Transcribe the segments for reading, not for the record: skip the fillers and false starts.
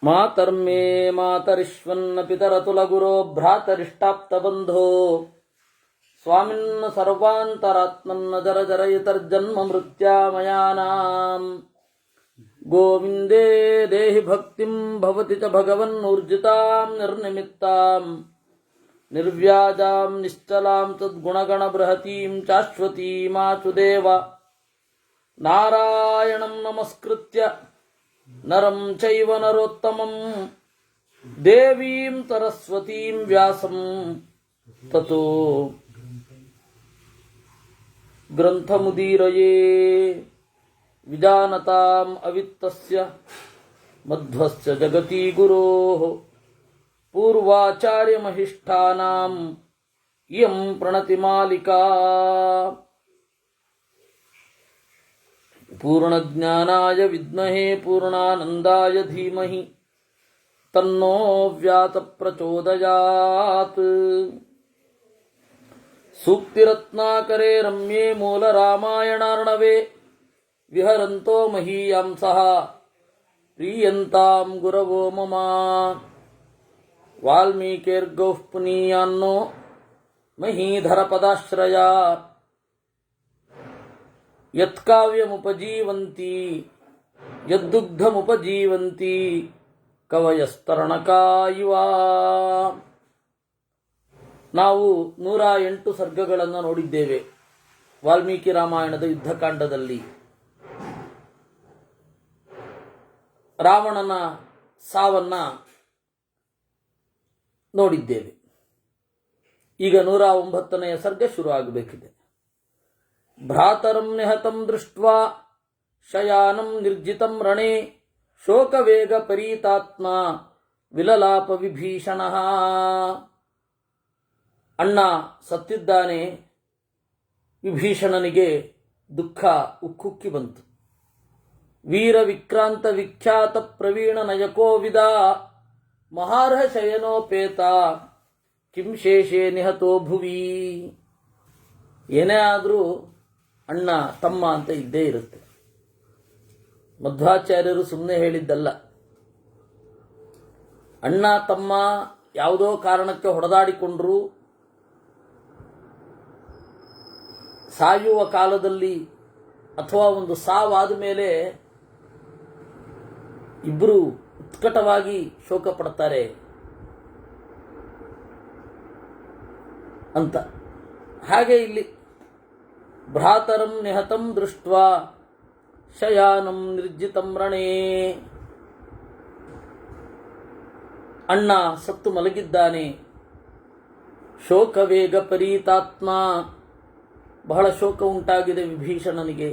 ಮಾತರ್ಮೇ ಮಾತರಿಶ್ವನ್ನ ಪಿತರತುಲಗುರೋ ಭ್ರಾತರಿಷ್ಟಾಪ್ತಬಂಧೋ ಸ್ವಾಮಿನ್ನ ಸರ್ವಾಂತರಾತ್ಮನ್ನ ಜರ ಜರಯಿತರ್ಜನ್ಮ ಮೃತ್ಯಾಮಯಾನಾಂ ಗೋವಿಂದೇ ದೇಹಿ ಭಕ್ತಿಂ ಭವತಿ ಚ ಭಗವನ್ನೂರ್ಜಿತಾಂ ನಿರ್ನಿಮಿತ್ತಾಂ ನಿರ್ವ್ಯಾಜಾಂ ನಿಶ್ಚಲಾಂ ತದ್ಗುಣಗಣ ಬೃಹತೀಂ ಶಾಶ್ವತೀಮಾಚುದೇವ ನಾರಾಯಣಂ ನಮಸ್ಕೃತ್ಯ ನರಂ ಚೈವ ನರೋತ್ತಮಂ ದೇವೀಂ ಸರಸ್ವತೀಂ ವ್ಯಾಸಂ ತತೋ ಗ್ರಂಥಮುದೀರಯೇ ವಿಜಾನತಾಂ ಅವಿತ್ತಸ್ಯ ಮಧ್ವಸ್ಯ ಜಗತಿ ಗುರೋಃ ಪೂರ್ವಾಚಾರ್ಯಮಹಿಷ್ಠಾನಾಂ ಇಯಂ ಪ್ರಣತಿಮಾಲಿಕಾ ಪೂರ್ಣಜ್ಞಾನಾಯ ವಿದ್ಮಹೇ ಪೂರ್ಣಾನಂದಾಯ ಧೀಮಹಿ ತನ್ನೋ ವ್ಯಾಸ ಪ್ರಚೋದಯಾತ್. ಸೂಕ್ತಿರತ್ನಾಕರೇ ರಮ್ಯೇ ಮೂಲರಾಮಾಯಣಾರ್ಣವೇ ವಿಹರಂತೋ ಮಹೀಯಾಂಸಃ ಪ್ರೀಯಂತಾಂ ಗುರವೋ ಮಮ. ವಾಲ್ಮೀಕಿರ್ಗೌಃ ಪುನೀಯಾನ್ನೋ ಮಹೀಧರ ಪದಾಶ್ರಯ ಯತ್ಕಾವ್ಯಮುಪಜೀವಂತಿ ಯದ್ದುಗ್ಧಮುಪಜೀವಂತಿ ಕವಯಸ್ತರಣಕಾ ಇವ. ನಾವು 108 ಸರ್ಗಗಳನ್ನು ನೋಡಿದ್ದೇವೆ ವಾಲ್ಮೀಕಿ ರಾಮಾಯಣದ ಯುದ್ಧಕಾಂಡದಲ್ಲಿ. ರಾವಣನ ಸಾವನ್ನ ನೋಡಿದ್ದೇವೆ. ಈಗ 109ನೆಯ ಸರ್ಗ ಶುರು ಆಗಬೇಕಿದೆ. ಭ್ರಾತರಂ ನಿಹತಂ ದೃಷ್ಟ್ವಾ ಶಯಾನಂ ನಿರ್ಜಿತಂ ರಣೇ ಶೋಕವೇಗ ಪರೀತಾತ್ಮ ವಿಲಲಾಪ ವಿಭೀಷಣಃ. ಅಣ್ಣ ಸತ್ತಿದ್ದಾನೆ. ವಿಭೀಷಣನಿಗೆ ದುಃಖ ಉಕ್ಕುಕ್ಕಿ ಬಂತು. ವೀರ ವಿಕ್ರಾಂತ ವಿಖ್ಯಾತ ಪ್ರವೀಣ ನಯಕೋವಿದ ಮಹಾರ್ಹ ಶಯನೋಪೇತ ಕಿಂ ಶೇಷೇ ನಿಹತೋ ಭುವಿ. ಏನೇ ಆದರೂ ಅಣ್ಣ ತಮ್ಮ ಅಂತ ಇದ್ದೇ ಇರುತ್ತೆ. ಮಧ್ವಾಚಾರ್ಯರು ಸುಮ್ಮನೆ ಹೇಳಿದ್ದಲ್ಲ. ಅಣ್ಣ ತಮ್ಮ ಯಾವುದೋ ಕಾರಣಕ್ಕೆ ಹೊಡೆದಾಡಿಕೊಂಡ್ರು, ಸಾಯುವ ಕಾಲದಲ್ಲಿ ಅಥವಾ ಒಂದು ಸಾವಾದ ಮೇಲೆ ಇಬ್ಬರು ಉತ್ಕಟವಾಗಿ ಶೋಕ ಪಡ್ತಾರೆ ಅಂತ. ಹಾಗೆ ಇಲ್ಲಿ ಭ್ರಾತರಂ ನಿಹತಂ ದೃಷ್ಟ್ವಾ ಶಯಾನಂ ನಿರ್ಜಿತಂ ರಣೇ. ಅಣ್ಣ ಸತ್ತು ಮಲಗಿದ್ದಾನೆ. ಶೋಕವೇಗ ಪರೀತಾತ್ಮ, ಬಹಳ ಶೋಕ ಉಂಟಾಗಿದೆ ವಿಭೀಷಣನಿಗೆ.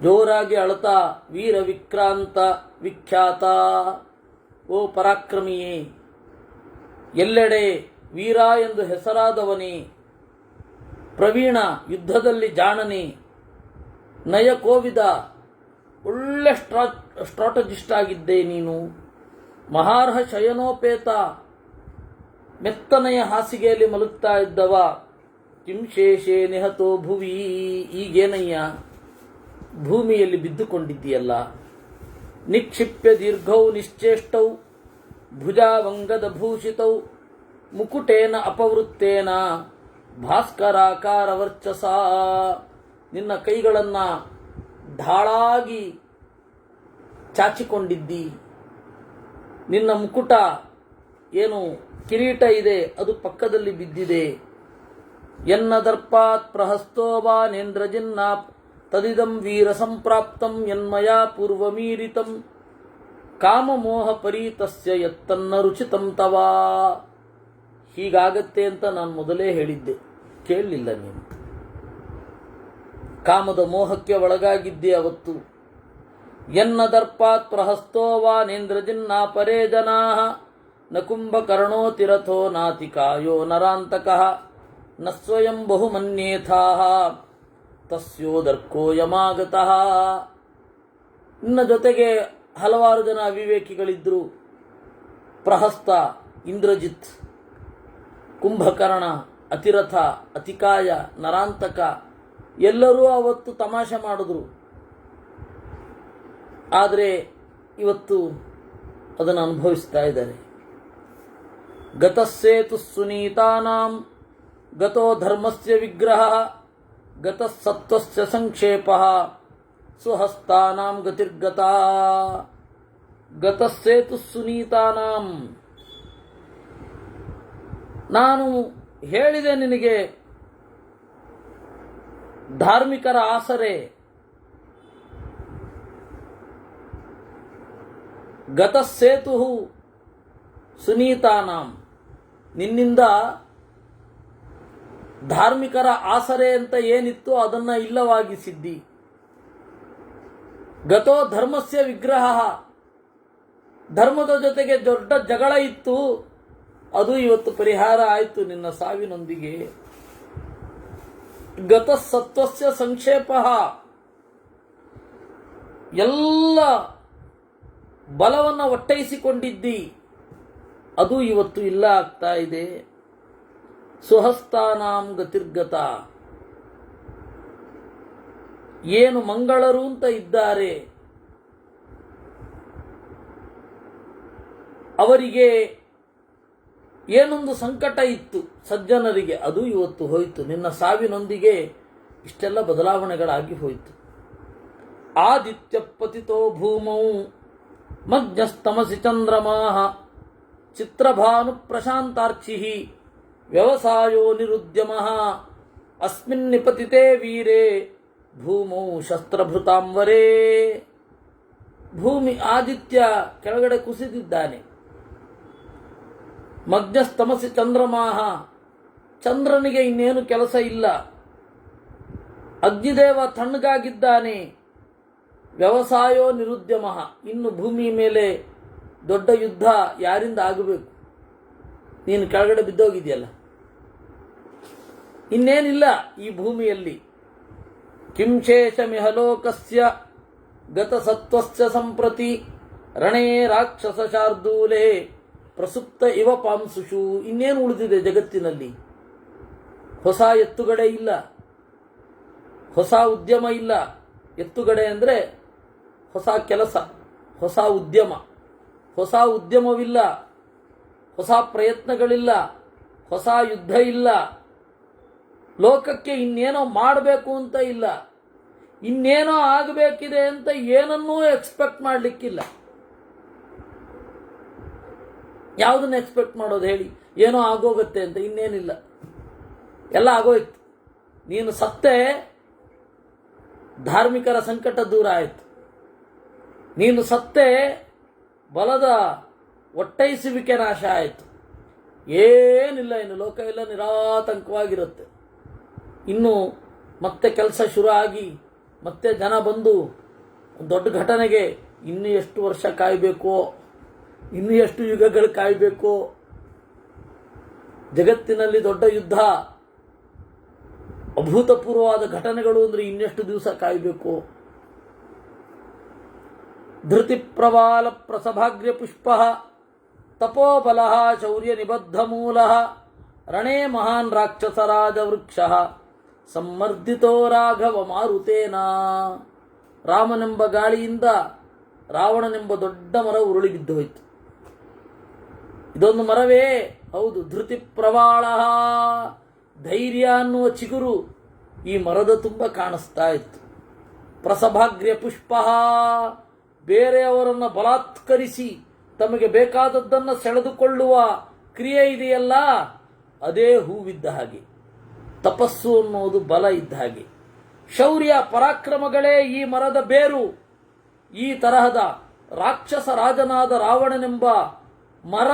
ಜೋರಾಗಿ ಅಳತಾ ವೀರ ವಿಕ್ರಾಂತ ವಿಖ್ಯಾತ, ಓ ಪರಾಕ್ರಮಿಯೇ, ಎಲ್ಲೆಡೆ ವೀರ ಎಂದು ಹೆಸರಾದವನೇ, ಪ್ರವೀಣ ಯುದ್ಧದಲ್ಲಿ ಜಾಣನೆ, ನಯಕೋವಿದ ಒಳ್ಳೆ ಸ್ಟ್ರಾಟಜಿಸ್ಟ್ ಆಗಿದ್ದೆ ನೀನು, ಮಹಾರ್ಹ ಶಯನೋಪೇತ ಮೆತ್ತನೆಯ ಹಾಸಿಗೆಯಲ್ಲಿ ಮಲಗ್ತಾ ಇದ್ದವ, ಕಿಂ ಶೇಷೇ ನಿಹತೋ ಭುವಿ, ಈಗೇನಯ್ಯ ಭೂಮಿಯಲ್ಲಿ ಬಿದ್ದುಕೊಂಡಿದ್ದೀಯಲ್ಲ. ನಿಕ್ಷಿಪ್ಯ ದೀರ್ಘೌ ನಿಶ್ಚೇಷ್ಟೌ ಭುಜಾವಂಗದ ಭೂಷಿತೌ ಮುಕುಟೇನ ಅಪವೃತ್ತೇನ ಭಾಸ್ಕರಾಕಾರ ವರ್ಚಸ. ನಿನ್ನ ಕೈಗಳನ್ನು ಢಾಳಾಗಿ ಚಾಚಿಕೊಂಡಿದ್ದಿ. ನಿನ್ನ ಮುಕುಟ ಏನು ಕಿರೀಟ ಇದೆ ಅದು ಪಕ್ಕದಲ್ಲಿ ಬಿದ್ದಿದೆ. ಎನ್ನ ದರ್ಪಾತ್ ಪ್ರಹಸ್ತೋವಾನೇಂದ್ರಜಿನ್ನ ತದಿದಂ ವೀರ ಸಂಪ್ರಾಪ್ತಂ ಯನ್ಮಯಾ ಪೂರ್ವಮೀರಿತಂ ಕಾಮಮೋಹ ಪರೀತಸ್ಯ ಯತ್ತನ್ನ ರುಚಿತಂ ತವಾ. ಹೀಗಾಗತ್ತೆ ಅಂತ ನಾನು ಮೊದಲೇ ಹೇಳಿದ್ದೆ, ಕೇಳಲಿಲ್ಲ ನೀನು. ಕಾಮದ ಮೋಹಕ್ಕೆ ಒಳಗಾಗಿದ್ದೆ ಅವತ್ತು. ಎನ್ನ ದರ್ಪಾತ್ ಪ್ರಹಸ್ತೋವಾನೇಂದ್ರಜಿನ್ನ ಪರೇ ಜನಾ ನ ಕುಂಭಕರ್ಣೋತಿರಥೋ ನಾತಿಕಾಯೋ ನರಾಂತಕಃ ನ ಸ್ವಯಂ ಬಹುಮನ್ಯೇಥಾಃ ತಸ್ಯೋದರ್ಕೋ ಯಮಾಗತಃ. ನಿನ್ನ ಜೊತೆಗೆ ಹಲವಾರು ಜನ ಅವಿವೇಕಿಗಳಿದ್ದರು. ಪ್ರಹಸ್ತ ಇಂದ್ರಜಿತ್, ಕುಂಭಕರ್ಣ, ಅತಿರಥ, ಅತಿಕಾಯ, ನರಾಂತಕ ಎಲ್ಲರೂ ಅವತ್ತು ತಮಾಷೆ ಮಾಡಿದ್ರು. ಆದರೆ ಇವತ್ತು ಅದನ್ನು ಅನುಭವಿಸ್ತಾ ಇದ್ದಾರೆ. ಗತಸ್ಸೇತು ಸುನೀತಾನಾಂ ಗತೋ ಧರ್ಮಸ್ಯ ವಿಗ್ರಹ ಗತಃ ಸತ್ವಸ್ಯ ಸಂಕ್ಷೇಪಃ ಸುಹಸ್ತಾನಾಂ ಗತಿರ್ಗತಾ. ಗತಸ್ಸೇತು ಸುನೀತಾನಾಂ, ನಾನು ಹೇಳಿದೆ ನಿನಗೆ ಧಾರ್ಮಿಕರ ಆಸರೆ. ಗತಸ್ಸೇತು ಸುನೀತಾನಾಂ, ನಿನ್ನಿಂದ ಧಾರ್ಮಿಕರ ಆಸರೆ ಅಂತ ಏನಿತ್ತು ಅದನ್ನು ಇಲ್ಲವಾಗಿಸಿದ್ದಿ. ಗತೋ ಧರ್ಮಸ್ಯ ವಿಗ್ರಹ, ಧರ್ಮದ ಜೊತೆಗೆ ದೊಡ್ಡ ಜಗಳ ಇತ್ತು, ಅದು ಇವತ್ತು ಪರಿಹಾರ ಆಯಿತು ನಿನ್ನ ಸಾವಿನೊಂದಿಗೆ. ಗತ ಸತ್ವಸ್ಯ ಸಂಕ್ಷೇಪ, ಎಲ್ಲ ಬಲವನ್ನು ಒಟ್ಟೈಸಿಕೊಂಡಿದ್ದಿ, ಅದು ಇವತ್ತು ಇಲ್ಲ ಆಗ್ತಾ ಇದೆ. ಸುಹಸ್ತಾನಾಂ ಗತಿರ್ಗತ, ಏನು ಮಂಗಳರು ಅಂತ ಇದ್ದಾರೆ ಅವರಿಗೆ ಏನೊಂದು ಸಂಕಟ ಇತ್ತು ಸಜ್ಜನರಿಗೆ, ಅದು ಇವತ್ತು ಹೋಯಿತು. ನಿನ್ನ ಸಾವಿನೊಂದಿಗೆ ಇಷ್ಟೆಲ್ಲ ಬದಲಾವಣೆಗಳಾಗಿ ಹೋಯಿತು. ಆದಿತ್ಯ ಪತಿತೋ ಭೂಮೌ ಮಗ್ನಸ್ತಮಸಿ ಚಂದ್ರಮಾಃ ಚಿತ್ರಭಾನು ಪ್ರಶಾಂತಾರ್ಚಿಃ ವ್ಯವಸಾಯೋ ನಿರುದ್ಯಮಃ ಅಸ್ಮಿನ್ ನಿಪತಿತೆ ವೀರೇ ಭೂಮೌ ಶಸ್ತ್ರಭೃತಾಂವರೇ. ಭೂಮಿ ಆದಿತ್ಯ ಕೆಳಗಡೆ ಕುಸಿದಿದ್ದಾನೆ. ಮಗ್ನಸ್ತಮಸಿ ಚಂದ್ರಮಾಹ, ಚಂದ್ರನಿಗೆ ಇನ್ನೇನು ಕೆಲಸ ಇಲ್ಲ. ಅಗ್ನಿದೇವ ತಣ್ಣಗಾಗಿದ್ದಾನೆ. ವ್ಯವಸಾಯೋ ನಿರುದ್ಯಮಃ, ಇನ್ನು ಭೂಮಿ ಮೇಲೆ ದೊಡ್ಡ ಯುದ್ಧ ಯಾರಿಂದ ಆಗಬೇಕು? ನೀನು ಕೆಳಗಡೆ ಬಿದ್ದೋಗಿದೆಯಲ್ಲ, ಇನ್ನೇನಿಲ್ಲ ಈ ಭೂಮಿಯಲ್ಲಿ. ಕಿಂಶೇಷಮಿಹಲೋಕಸ್ಯ ಗತ ಸತ್ವಸ್ಯ ಸಂಪ್ರತಿ ರಣೇ ರಾಕ್ಷಸ ಶಾರ್ದೂಲೆ ಪ್ರಸುಪ್ತ ಇವ ಪಾಂಸುಷು. ಇನ್ನೇನು ಉಳಿದಿದೆ ಜಗತ್ತಿನಲ್ಲಿ? ಹೊಸ ಎತ್ತುಗಡೆ ಇಲ್ಲ, ಹೊಸ ಉದ್ಯಮ ಇಲ್ಲ. ಎತ್ತುಗಡೆ ಅಂದರೆ ಹೊಸ ಕೆಲಸ, ಹೊಸ ಉದ್ಯಮ. ಹೊಸ ಉದ್ಯಮವಿಲ್ಲ, ಹೊಸ ಪ್ರಯತ್ನಗಳಿಲ್ಲ, ಹೊಸ ಯುದ್ಧ ಇಲ್ಲ. ಲೋಕಕ್ಕೆ ಇನ್ನೇನೋ ಮಾಡಬೇಕು ಅಂತ ಇಲ್ಲ, ಇನ್ನೇನೋ ಆಗಬೇಕಿದೆ ಅಂತ ಏನನ್ನೂ ಎಕ್ಸ್ಪೆಕ್ಟ್ ಮಾಡಲಿಕ್ಕಿಲ್ಲ. ಯಾವುದನ್ನು ಎಕ್ಸ್ಪೆಕ್ಟ್ ಮಾಡೋದು ಹೇಳಿ? ಏನೋ ಆಗೋಗುತ್ತೆ ಅಂತ, ಇನ್ನೇನಿಲ್ಲ, ಎಲ್ಲ ಆಗೋಯ್ತು. ನೀನು ಸತ್ತೇ, ಧಾರ್ಮಿಕರ ಸಂಕಟ ದೂರ ಆಯಿತು. ನೀನು ಸತ್ತೇ, ಬಲದ ಒಟ್ಟೈಸುವಿಕೆ ನಾಶ ಆಯಿತು. ಏನಿಲ್ಲ, ಇನ್ನು ಲೋಕ ಎಲ್ಲ ನಿರಾತಂಕವಾಗಿರುತ್ತೆ. ಇನ್ನು ಮತ್ತೆ ಕೆಲಸ ಶುರು ಆಗಿ ಮತ್ತೆ ಜನ ಬಂದು ದೊಡ್ಡ ಘಟನೆಗೆ ಇನ್ನೂ ಎಷ್ಟು ವರ್ಷ ಕಾಯಬೇಕೋ, ಇನ್ನೂ ಎಷ್ಟು ಯುಗಗಳು ಕಾಯಬೇಕೋ. ಜಗತ್ತಿನಲ್ಲಿ ದೊಡ್ಡ ಯುದ್ಧ, ಅಭೂತಪೂರ್ವವಾದ ಘಟನೆಗಳು ಅಂದರೆ ಇನ್ನೆಷ್ಟು ದಿವಸ ಕಾಯಬೇಕು. ಧೃತಿ ಪ್ರವಾಲ ಪ್ರಸಭಾಗ್ರ್ಯ ಪುಷ್ಪ ತಪೋಬಲ ಶೌರ್ಯ ನಿಬದ್ಧ ಮೂಲ ರಣೇ ಮಹಾನ್ ರಾಕ್ಷಸರಾಜ ವೃಕ್ಷ ಸಮ್ಮರ್ದಿತೋ ರಾಘವ ಮಾರುತೇನ. ರಾಮನೆಂಬ ಗಾಳಿಯಿಂದ ರಾವಣನೆಂಬ ದೊಡ್ಡ ಮರ ಉರುಳಿ ಬಿದ್ದು ಹೋಯಿತು. ಇದೊಂದು ಮರವೇ? ಹೌದು. ಧೃತಿ ಪ್ರವಾಳ, ಧೈರ್ಯ ಅನ್ನುವ ಚಿಗುರು ಈ ಮರದ ತುಂಬ ಕಾಣಿಸ್ತಾ ಇತ್ತು. ಪ್ರಸಭಾಗ್ರ್ಯ ಪುಷ್ಪ, ಬೇರೆಯವರನ್ನು ಬಲಾತ್ಕರಿಸಿ ತಮಗೆ ಬೇಕಾದದ್ದನ್ನು ಸೆಳೆದುಕೊಳ್ಳುವ ಕ್ರಿಯೆ ಇದೆಯಲ್ಲ, ಅದೇ ಹೂವಿದ್ದ ಹಾಗೆ. ತಪಸ್ಸು ಅನ್ನೋದು ಬಲ ಇದ್ದ ಹಾಗೆ. ಶೌರ್ಯ ಪರಾಕ್ರಮಗಳೇ ಈ ಮರದ ಬೇರು. ಈ ತರಹದ ರಾಕ್ಷಸ ರಾಜನಾದ ರಾವಣನೆಂಬ ಮರ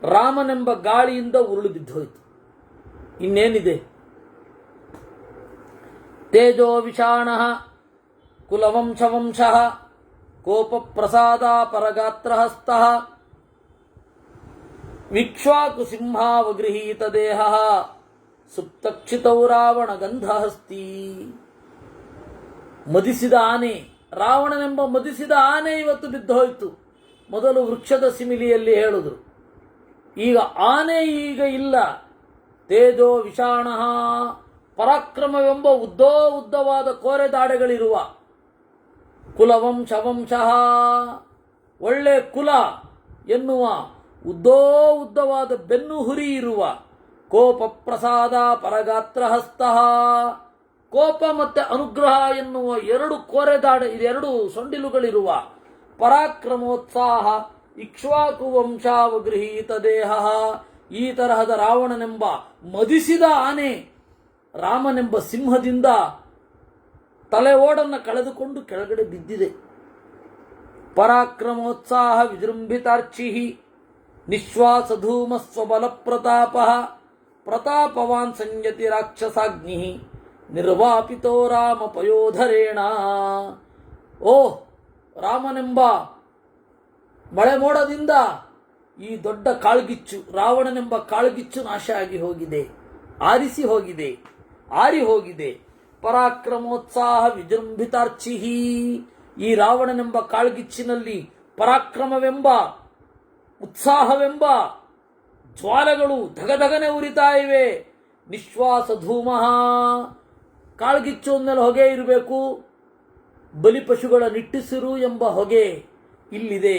ರಾಮನೆಂಬ ಗಾಳಿಯಿಂದ ಉರುಳು ಬಿದ್ದೋಯ್ತು. ಇನ್ನೇನಿದೆ? ತೇಜೋ ವಿಷಾಣ ಕುಲವಂಶ ಕೋಪ ಪ್ರಸಾದ ಪರಗಾತ್ರಹಸ್ತ ವಿಕ್ಷ್ವಾಕು ಸಿಂಹಾವಗೃಹೀತ ದೇಹ ಸುಪ್ತಕ್ಷಿತೌ ರಾವಣ ಗಂಧಹಸ್ತಿ. ಮದಿಸಿದ ಆನೆ, ರಾವಣನೆಂಬ ಮದಿಸಿದ ಆನೆ ಇವತ್ತು ಬಿದ್ದೋಯ್ತು. ಮೊದಲು ವೃಕ್ಷದ ಸಿಮಿಲಿಯಲ್ಲಿ ಹೇಳಿದ್ರು, ಈಗ ಆನೆ ಈಗ ಇಲ್ಲ. ತೇಜೋ ವಿಷಾಣ, ಪರಾಕ್ರಮವೆಂಬ ಉದ್ದವಾದ ಕೋರೆ ದಾಡೆಗಳಿರುವ ಕುಲವಂಶ ಒಳ್ಳೆ ಕುಲ ಎನ್ನುವ ಉದ್ದವಾದ ಬೆನ್ನು ಹುರಿ ಇರುವ ಕೋಪ ಪ್ರಸಾದ ಪರಗಾತ್ರಹಸ್ತ, ಕೋಪ ಮತ್ತೆ ಅನುಗ್ರಹ ಎನ್ನುವ ಎರಡು ಇದೆರಡು ಸೊಂಡಿಲುಗಳಿರುವ ಪರಾಕ್ರಮೋತ್ಸಾಹ ಇಕ್ಷ್ವಾಕು ವಂಶಾವಗೃಹೀತ ದೇಹ, ಈ ತರಹದ ರಾವಣನೆಂಬ ಮದಿಸಿದ ಆನೆ ರಾಮನೆಂಬ ಸಿಂಹದಿಂದ ತಲೆ ಓಡನ್ನು ಕಳೆದುಕೊಂಡು ಕೆಳಗಡೆ ಬಿದ್ದಿದೆ. ಪರಾಕ್ರಮೋತ್ಸಾಹ ವಿಜೃಂಭಿತಾರ್ಚಿ ನಿಶ್ವಾಸಧೂಮ ಸ್ವಬಲ ಪ್ರತಾಪ ಪ್ರತಾಪವಾನ್ ಸಂಯತಿ ರಾಕ್ಷಸಾಗ್ನಿ ನಿರ್ವಾಪಿತೋ ರಾಮ ಪಯೋಧರೇಣ. ಓ, ರಾಮನೆಂಬ ಮಳೆ ಮೋಡದಿಂದ ಈ ದೊಡ್ಡ ಕಾಳ್ಗಿಚ್ಚು, ರಾವಣನೆಂಬ ಕಾಳ್ಗಿಚ್ಚು ನಾಶ ಆಗಿ ಹೋಗಿದೆ, ಆರಿ ಹೋಗಿದೆ. ಪರಾಕ್ರಮೋತ್ಸಾಹ ವಿಜೃಂಭಿತಾರ್ಚಿ, ಈ ರಾವಣನೆಂಬ ಕಾಳ್ಗಿಚ್ಚಿನಲ್ಲಿ ಪರಾಕ್ರಮವೆಂಬ ಉತ್ಸಾಹವೆಂಬ ಜ್ವಾಲೆಗಳು ಧಗಧಗನೆ ಉರಿತಾ ಇವೆ. ನಿಶ್ವಾಸ ಧೂಮ, ಕಾಳ್ಗಿಚ್ಚು ಅಂದಮೇಲೆ ಹೊಗೆ ಇರಬೇಕು, ಬಲಿಪಶುಗಳ ನಿಟ್ಟುಸಿರು ಎಂಬ ಹೊಗೆ ಇಲ್ಲಿದೆ.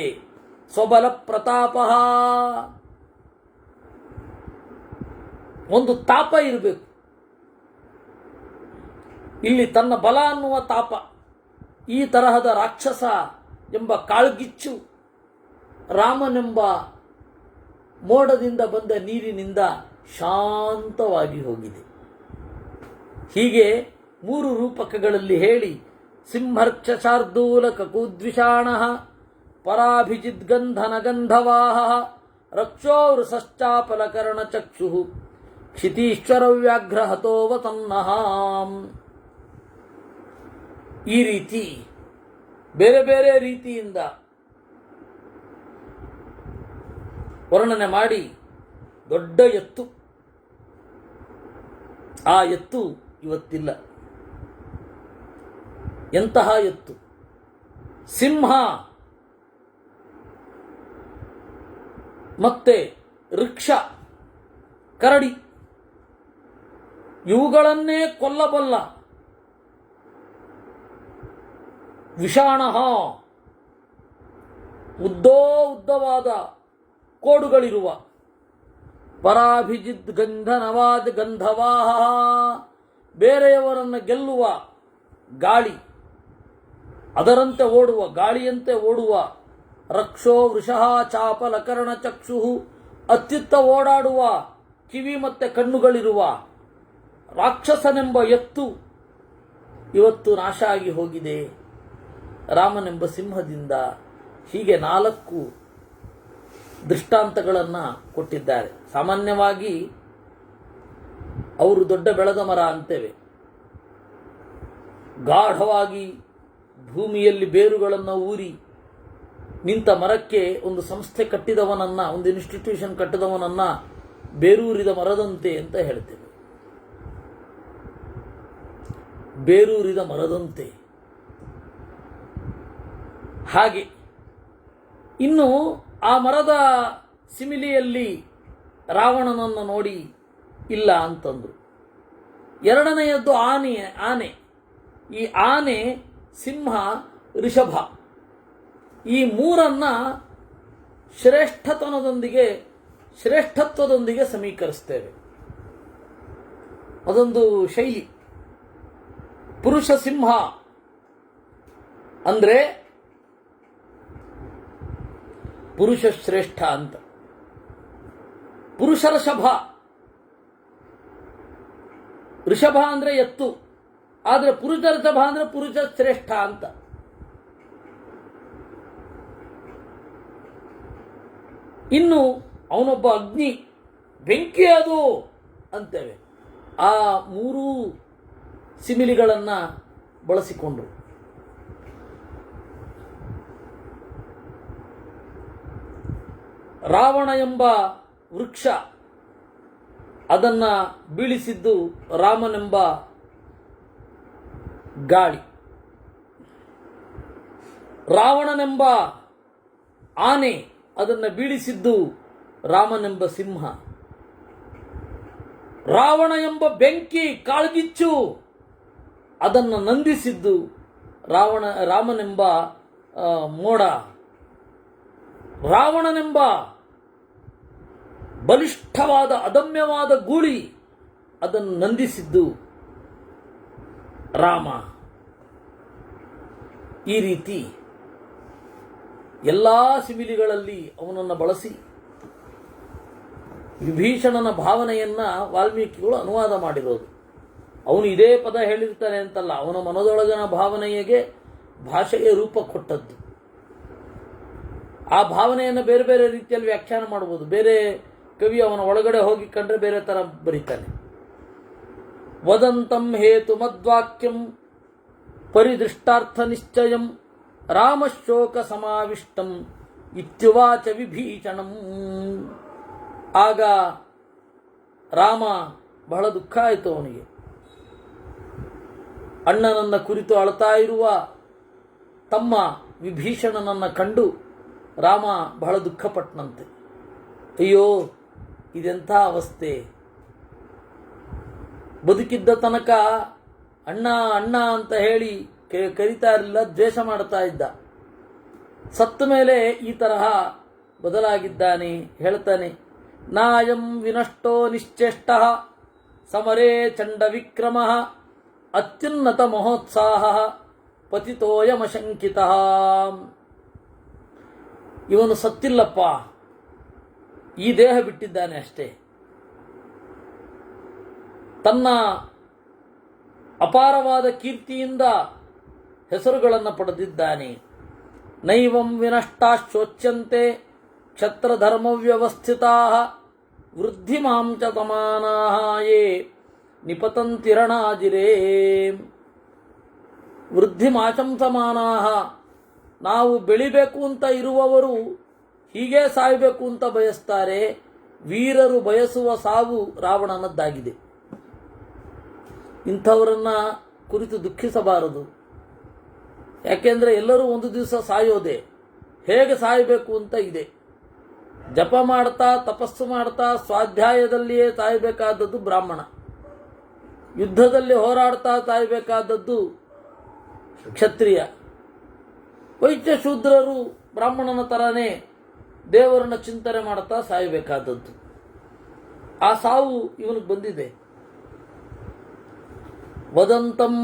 ಸ್ವಬಲ ಪ್ರತಾಪ, ಒಂದು ತಾಪ ಇರಬೇಕು ಇಲ್ಲಿ, ತನ್ನ ಬಲ ಅನ್ನುವ ತಾಪ. ಈ ತರಹದ ರಾಕ್ಷಸ ಎಂಬ ಕಾಳ್ಗಿಚ್ಚು ರಾಮನೆಂಬ ಮೋಡದಿಂದ ಬಂದ ನೀರಿನಿಂದ ಶಾಂತವಾಗಿ ಹೋಗಿದೆ. ಹೀಗೆ 3 ರೂಪಕಗಳಲ್ಲಿ ಹೇಳಿ ಸಿಂಹರ್ಕ್ಷ ಶಾರ್ದೂಲ ಕಕೂದ್ವಿಷಾಣ ಪರಾಭಿಜಿದ್ಗಂಧನ ಗಂಧವಾಹ ರಕ್ಷೋ ವೃಷಶ್ಚಾಪಲಕರ್ಣ ಚಕ್ಷು ಕ್ಷಿತೀಶ್ವರ ವ್ಯಾಘ್ರ ಹತೋವತನ್ನಹಾಂ. ಈ ರೀತಿ ಬೇರೆ ಬೇರೆ ರೀತಿಯಿಂದ ವರ್ಣನೆ ಮಾಡಿ ದೊಡ್ಡ ಎತ್ತು, ಆ ಎತ್ತು ಇವತ್ತಿಲ್ಲ. ಎಂತಹ ಎತ್ತು! ಸಿಂಹ ಮತ್ತೆ ವೃಕ್ಷ, ಕರಡಿ ಇವುಗಳನ್ನೇ ಕೊಲ್ಲಬಲ್ಲ ವಿಷಾಣ, ಉದ್ದವಾದ ಕೋಡುಗಳಿರುವ ಪರಾಭಿಜಿತ್ ಗಂಧನವಾದ ಗಂಧವಾಹ, ಬೇರೆಯವರನ್ನು ಗೆಲ್ಲುವ ಗಾಳಿ, ಅದರಂತೆ ಓಡುವ ಗಾಳಿಯಂತೆ ಓಡುವ ರಕ್ಷೋ ವೃಷಃ ಚಾಪಲಕರ್ಣ ಚಕ್ಷು, ಅತ್ತಿತ್ತ ಓಡಾಡುವ ಕಿವಿ ಮತ್ತೆ ಕಣ್ಣುಗಳಿರುವ ರಾಕ್ಷಸನೆಂಬ ಎತ್ತು ಇವತ್ತು ನಾಶ ಆಗಿ ಹೋಗಿದೆ ರಾಮನೆಂಬ ಸಿಂಹದಿಂದ. ಹೀಗೆ 4 ದೃಷ್ಟಾಂತಗಳನ್ನು ಕೊಟ್ಟಿದ್ದಾರೆ. ಸಾಮಾನ್ಯವಾಗಿ ಅವರು ದೊಡ್ಡ ಬೆಳೆದ ಮರ ಅಂತೇವೆ, ಗಾಢವಾಗಿ ಭೂಮಿಯಲ್ಲಿ ಬೇರುಗಳನ್ನು ಊರಿ ನಿಂತ ಮರಕ್ಕೆ ಒಂದು ಸಂಸ್ಥೆ ಕಟ್ಟಿದವನನ್ನ, ಒಂದು ಇನ್ಸ್ಟಿಟ್ಯೂಷನ್ ಕಟ್ಟಿದವನನ್ನ ಬೇರೂರಿದ ಮರದಂತೆ ಅಂತ ಹೇಳ್ತೇವೆ. ಬೇರೂರಿದ ಮರದಂತೆ. ಹಾಗೆ ಇನ್ನು ಆ ಮರದ ಸಿಮಿಲಿಯಲ್ಲಿ ರಾವಣನನ್ನು ನೋಡಿ ಇಲ್ಲ ಅಂತಂದ್ರು. ಎರಡನೆಯದ್ದು ಆನೆ. ಈ ಆನೆ, ಸಿಂಹ, ಋಷಭ, ಈ 3 ಶ್ರೇಷ್ಠತ್ವದೊಂದಿಗೆ ಸಮೀಕರಿಸ್ತೇವೆ. ಅದೊಂದು ಶೈಲಿ. ಪುರುಷ ಸಿಂಹ ಅಂದ್ರೆ ಪುರುಷ ಶ್ರೇಷ್ಠ ಅಂತ. ಪುರುಷ ಋಷಭ ಅಂದ್ರೆ ಎತ್ತು, ಆದ್ರೆ ಪುರುಷ ಋಷಭ ಅಂದ್ರೆ ಪುರುಷ ಶ್ರೇಷ್ಠ ಅಂತ. ಇನ್ನು ಅವನೊಬ್ಬ ಅಗ್ನಿ, ಬೆಂಕಿ ಅದು ಅಂತೇವೆ. ಆ 3 ಸಿಮಿಲಿಗಳನ್ನ ಬಳಸಿಕೊಂಡ್ರು. ರಾವಣ ಎಂಬ ವೃಕ್ಷ, ಅದನ್ನ ಬೀಳಿಸಿದ್ದು ರಾಮನೆಂಬ ಗಾಳಿ. ರಾವಣನೆಂಬ ಆನೆ, ಅದನ್ನು ಬೀಳಿಸಿದ್ದು ರಾಮನೆಂಬ ಸಿಂಹ. ರಾವಣ ಎಂಬ ಬೆಂಕಿ, ಕಾಳ್ಗಿಚ್ಚು, ಅದನ್ನು ನಂದಿಸಿದ್ದು ರಾಮನೆಂಬ ಮೋಡ. ರಾವಣನೆಂಬ ಬಲಿಷ್ಠವಾದ ಅದಮ್ಯವಾದ ಗೂಳಿ ಅದನ್ನು ನಂದಿಸಿದ್ದು ರಾಮ. ಈ ರೀತಿ ಎಲ್ಲ ಸಿಮಿಲಿಗಳಲ್ಲಿ ಅವನನ್ನು ಬಳಸಿ ವಿಭೀಷಣನ ಭಾವನೆಯನ್ನ ವಾಲ್ಮೀಕಿಗಳು ಅನುವಾದ ಮಾಡಿರೋದು. ಅವನು ಇದೇ ಪದ ಹೇಳಿರ್ತಾನೆ ಅಂತಲ್ಲ, ಅವನ ಮನದೊಳಗನ ಭಾವನೆಗೆ ಭಾಷೆಗೆ ರೂಪ ಕೊಟ್ಟದ್ದು. ಆ ಭಾವನೆಯನ್ನು ಬೇರೆ ಬೇರೆ ರೀತಿಯಲ್ಲಿ ವ್ಯಾಖ್ಯಾನ ಮಾಡಬಹುದು. ಬೇರೆ ಕವಿ ಅವನ ಒಳಗಡೆ ಹೋಗಿ ಕಂಡ್ರೆ ಬೇರೆ ತರ ಬರೀತಾನೆ. ವದಂತಂ ಹೇತು ಮದ್ವಾಕ್ಯಂ ಪರಿದೃಷ್ಟಾರ್ಥ ನಿಶ್ಚಯಂ ರಾಮಶೋಕ ಸಮಾವಿಷ್ಟಂ ಇತ್ಯುವಾಚ ವಿಭೀಷಣಂ. ಆಗ ರಾಮ ಬಹಳ ದುಃಖ ಆಯಿತು ಅವನಿಗೆ. ಅಣ್ಣನನ್ನ ಕುರಿತು ಅಳ್ತಾ ಇರುವ ತಮ್ಮ ವಿಭೀಷಣನನ್ನ ಕಂಡು ರಾಮ ಬಹಳ ದುಃಖಪಟ್ಟನಂತೆ. ಅಯ್ಯೋ, ಇದೆಂಥ ಅವಸ್ಥೆ! ಬದುಕಿದ್ದ ತನಕ ಅಣ್ಣ ಅಣ್ಣ ಅಂತ ಹೇಳಿ ಕರೀತಾ ಇರಲಿಲ್ಲ, ದ್ವೇಷ ಮಾಡ್ತಾ ಇದ್ದ. ಸತ್ತ ಮೇಲೆ ಈ ತರಹ ಬದಲಾಗಿದ್ದಾನೆ. ಹೇಳ್ತಾನೆ, ನಾಯಂ ವಿನಷ್ಟೋ ನಿಶ್ಚೇಷ್ಟ ಸಮರೇ ಚಂಡ ವಿಕ್ರಮ ಅತ್ಯುನ್ನತ ಮಹೋತ್ಸಾಹ ಪತಿತೋಯಮಶಂಕಿತ. ಇವನು ಸತ್ತಿಲ್ಲಪ್ಪ, ಈ ದೇಹ ಬಿಟ್ಟಿದ್ದಾನೆ ಅಷ್ಟೇ. ತನ್ನ ಅಪಾರವಾದ ಕೀರ್ತಿಯಿಂದ ಹೆಸರುಗಳನ್ನು ಪಡೆದಿದ್ದಾನೆ. ನೈವಂ ವಿನಷ್ಟಾಶ್ಚೋಚ್ಯಂತೆ ಕ್ಷತ್ರಧರ್ಮವ್ಯವಸ್ಥಿತಾ ವೃದ್ಧಿಮಾಂಚ ತಮಾನಾಹ ಯೇ ನಿಪತಂತಿರಣಾಜಿರೇ. ವೃದ್ಧಿಮಾಶಂಸಮಾನಾಹ, ನಾವು ಬೆಳಿಬೇಕು ಅಂತ ಇರುವವರು ಹೀಗೆ ಸಾಯಬೇಕು ಅಂತ ಬಯಸ್ತಾರೆ. ವೀರರು ಬಯಸುವ ಸಾವು ರಾವಣನದ್ದಾಗಿದೆ. ಇಂಥವರನ್ನ ಕುರಿತು ದುಃಖಿಸಬಾರದು. ಯಾಕೆಂದರೆ ಎಲ್ಲರೂ ಒಂದು ದಿವಸ ಸಾಯೋದೆ. ಹೇಗೆ ಸಾಯಬೇಕು ಅಂತ ಇದೆ. ಜಪ ಮಾಡ್ತಾ, ತಪಸ್ಸು ಮಾಡ್ತಾ, ಸ್ವಾಧ್ಯಾಯದಲ್ಲಿಯೇ ಸಾಯಬೇಕಾದದ್ದು ಬ್ರಾಹ್ಮಣ. ಯುದ್ಧದಲ್ಲಿ ಹೋರಾಡ್ತಾ ಸಾಯಬೇಕಾದದ್ದು ಕ್ಷತ್ರಿಯ. ವೈಶ್ಯ ಶೂದ್ರರು ಬ್ರಾಹ್ಮಣನ ತರನೇ ದೇವರನ್ನ ಚಿಂತನೆ ಮಾಡ್ತಾ ಸಾಯಬೇಕಾದದ್ದು. ಆ ಸಾವು ಇವನಿಗೆ ಬಂದಿದೆ. ವದಂತಂ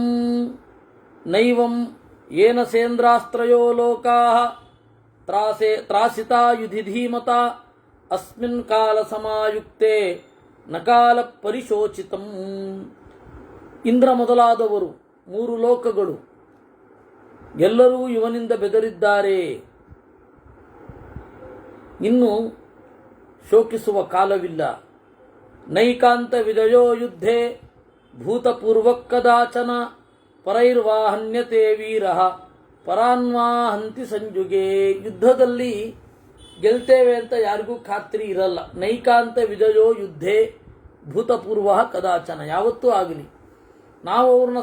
ನೈವಂ ಏನ ಸೇಂದ್ರಾಸ್ತ್ರಯೋ ಲೋಕಾಃ ತ್ರಾಸಿತಾ ಯುಧಿ ಧೀಮತ ಅಸ್ಮಿನ್ ಕಾಲ ಸಮಾಯುಕ್ತೆ ನ ಕಾಲ ಪರಿಶೋಚಿತಂ. ಇಂದ್ರ ಮೊದಲಾದವರು 3 ಲೋಕಗಳು ಎಲ್ಲರೂ ಇವನಿಂದ ಬೆದರಿದ್ದಾರೆ. ಇನ್ನು ಶೋಕಿಸುವ ಕಾಲವಿಲ್ಲ. ನೈಕಾಂತ ವಿಜಯೋ ಯುದ್ಧೇ ಭೂತಪೂರ್ವಕ್ಕದಾಚನ ಪರೈರ್ವಾಹನ್ಯತೆ ವೀರಃ ಪರಾನ್ವಾಹಂತಿ ಸಂಜುಗೆ. ಯುದ್ಧದಲ್ಲಿ ಗೆಲ್ತೇವೆ ಅಂತ ಯಾರಿಗೂ ಖಾತ್ರಿ ಇರಲ್ಲ. ನೈಕಾಂತ ವಿಜಯೋ ಯುದ್ಧೇ ಭೂತಪೂರ್ವ ಕದಾಚನ, ಯಾವತ್ತೂ ಆಗಲಿ ನಾವು ಅವ್ರನ್ನ